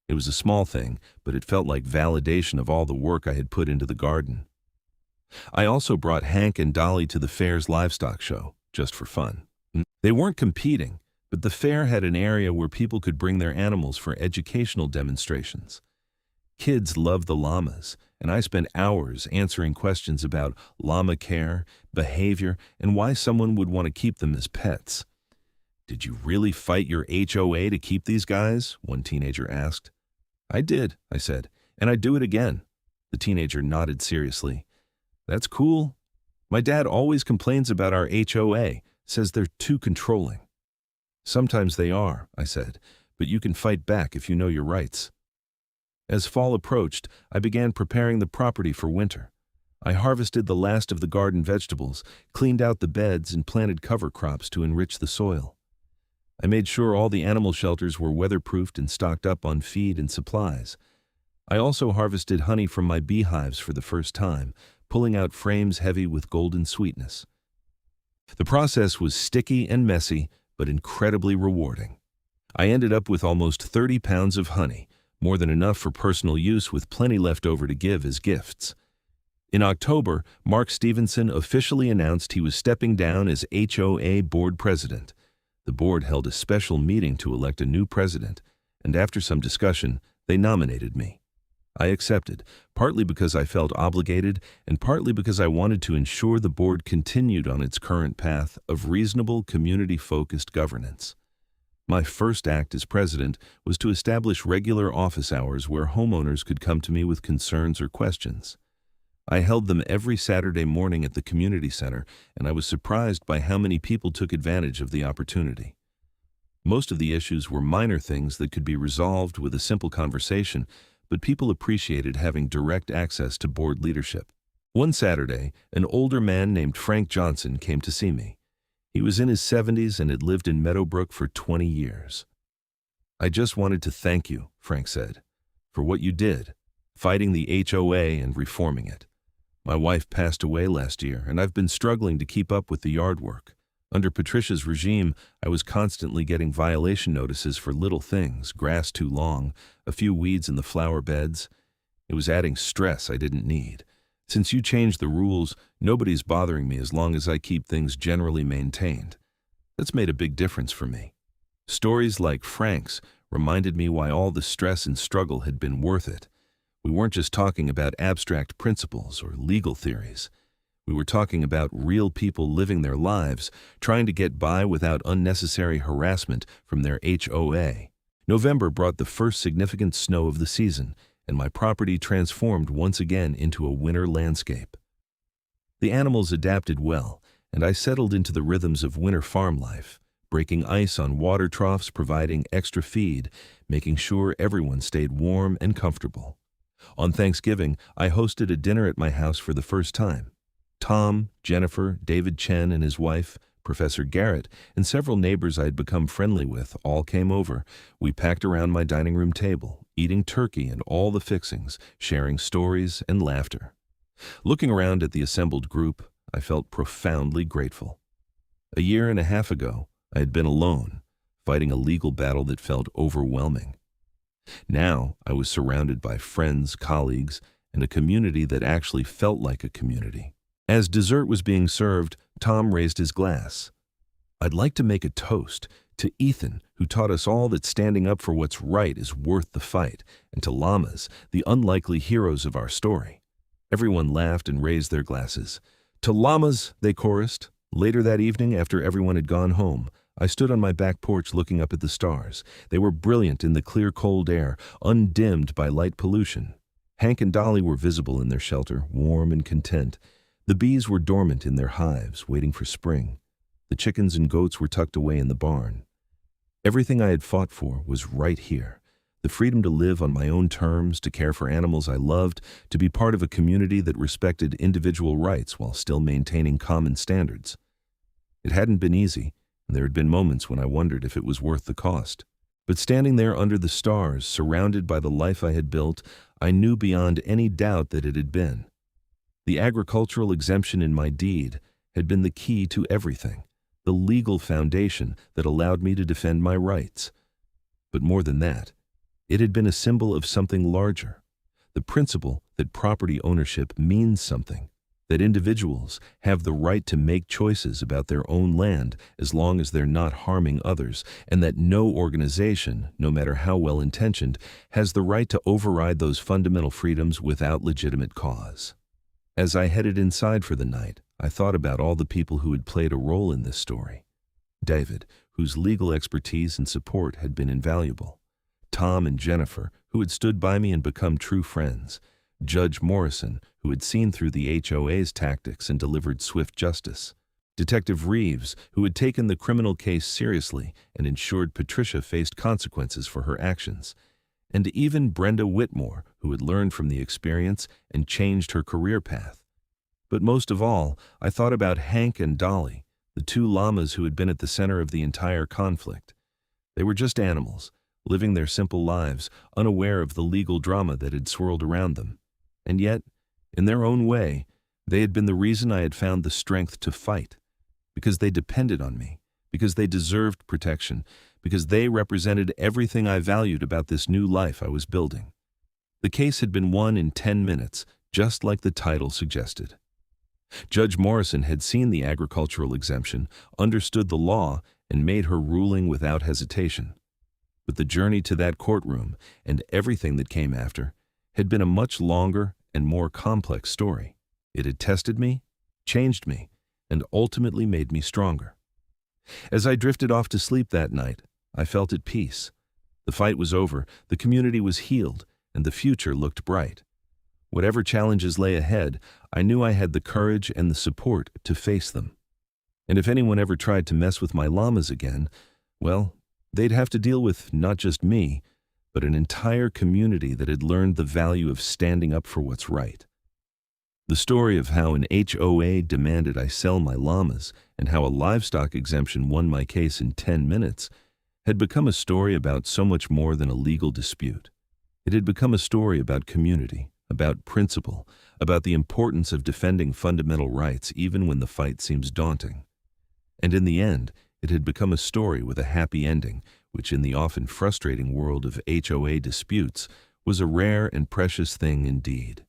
It was a small thing, but it felt like validation of all the work I had put into the garden. I also brought Hank and Dolly to the fair's livestock show, just for fun. They weren't competing, but the fair had an area where people could bring their animals for educational demonstrations. Kids love the llamas, and I spent hours answering questions about llama care, behavior, and why someone would want to keep them as pets. "Did you really fight your HOA to keep these guys?" one teenager asked. "I did," I said, "and I'd do it again." The teenager nodded seriously. "That's cool. My dad always complains about our HOA, says they're too controlling." "Sometimes they are," I said, "but you can fight back if you know your rights." As fall approached, I began preparing the property for winter. I harvested the last of the garden vegetables, cleaned out the beds, and planted cover crops to enrich the soil. I made sure all the animal shelters were weatherproofed and stocked up on feed and supplies. I also harvested honey from my beehives for the first time, pulling out frames heavy with golden sweetness. The process was sticky and messy, but incredibly rewarding. I ended up with almost 30 pounds of honey, more than enough for personal use with plenty left over to give as gifts. In October, Mark Stevenson officially announced he was stepping down as HOA board president. The board held a special meeting to elect a new president, and after some discussion, they nominated me. I accepted, partly because I felt obligated and partly because I wanted to ensure the board continued on its current path of reasonable, community-focused governance. My first act as president was to establish regular office hours where homeowners could come to me with concerns or questions. I held them every Saturday morning at the community center, and I was surprised by how many people took advantage of the opportunity. Most of the issues were minor things that could be resolved with a simple conversation, but people appreciated having direct access to board leadership. One Saturday, an older man named Frank Johnson came to see me. He was in his 70s and had lived in Meadowbrook for 20 years. "I just wanted to thank you," Frank said, "for what you did, fighting the HOA and reforming it. My wife passed away last year, and I've been struggling to keep up with the yard work. Under Patricia's regime, I was constantly getting violation notices for little things, grass too long, a few weeds in the flower beds. It was adding stress I didn't need. Since you changed the rules, nobody's bothering me as long as I keep things generally maintained. That's made a big difference for me." Stories like Frank's reminded me why all the stress and struggle had been worth it. We weren't just talking about abstract principles or legal theories. We were talking about real people living their lives, trying to get by without unnecessary harassment from their HOA. November brought the first significant snow of the season, and my property transformed once again into a winter landscape. The animals adapted well, and I settled into the rhythms of winter farm life, breaking ice on water troughs, providing extra feed, making sure everyone stayed warm and comfortable. On Thanksgiving, I hosted a dinner at my house for the first time. Tom, Jennifer, David Chen and his wife, Professor Garrett, and several neighbors I had become friendly with all came over. We packed around my dining room table, eating turkey and all the fixings, sharing stories and laughter. Looking around at the assembled group, I felt profoundly grateful. A year and a half ago, I had been alone, fighting a legal battle that felt overwhelming. Now, I was surrounded by friends, colleagues, and a community that actually felt like a community. As dessert was being served, Tom raised his glass. "I'd like to make a toast to Ethan, who taught us all that standing up for what's right is worth the fight, and to Llamas, the unlikely heroes of our story." Everyone laughed and raised their glasses. "To Llamas," they chorused. Later that evening, after everyone had gone home, I stood on my back porch looking up at the stars. They were brilliant in the clear, cold air, undimmed by light pollution. Hank and Dolly were visible in their shelter, warm and content. The bees were dormant in their hives, waiting for spring. The chickens and goats were tucked away in the barn. Everything I had fought for was right here. The freedom to live on my own terms, to care for animals I loved, to be part of a community that respected individual rights while still maintaining common standards. It hadn't been easy, and there had been moments when I wondered if it was worth the cost. But standing there under the stars, surrounded by the life I had built, I knew beyond any doubt that it had been. The agricultural exemption in my deed had been the key to everything, the legal foundation that allowed me to defend my rights. But more than that, it had been a symbol of something larger, the principle that property ownership means something, that individuals have the right to make choices about their own land as long as they're not harming others, and that no organization, no matter how well-intentioned, has the right to override those fundamental freedoms without legitimate cause. As I headed inside for the night, I thought about all the people who had played a role in this story. David, whose legal expertise and support had been invaluable. Tom and Jennifer, who had stood by me and become true friends. Judge Morrison, who had seen through the HOA's tactics and delivered swift justice. Detective Reeves, who had taken the criminal case seriously and ensured Patricia faced consequences for her actions. And even Brenda Whitmore, who had learned from the experience and changed her career path. But most of all, I thought about Hank and Dolly, the two llamas who had been at the center of the entire conflict. They were just animals, living their simple lives, unaware of the legal drama that had swirled around them. And yet, in their own way, they had been the reason I had found the strength to fight, because they depended on me, because they deserved protection, because they represented everything I valued about this new life I was building. The case had been won in 10 minutes, just like the title suggested. Judge Morrison had seen the agricultural exemption, understood the law, and made her ruling without hesitation. But the journey to that courtroom, and everything that came after, had been a much longer and more complex story. It had tested me, changed me, and ultimately made me stronger. As I drifted off to sleep that night, I felt at peace. The fight was over, the community was healed, and the future looked bright. Whatever challenges lay ahead, I knew I had the courage and the support to face them. And if anyone ever tried to mess with my llamas again, well, they'd have to deal with not just me, but an entire community that had learned the value of standing up for what's right. The story of how an HOA demanded I sell my llamas and how a livestock exemption won my case in 10 minutes had become a story about so much more than a legal dispute. It had become a story about community, about principle, about the importance of defending fundamental rights even when the fight seems daunting. And in the end, it had become a story with a happy ending, which in the often frustrating world of HOA disputes was a rare and precious thing indeed.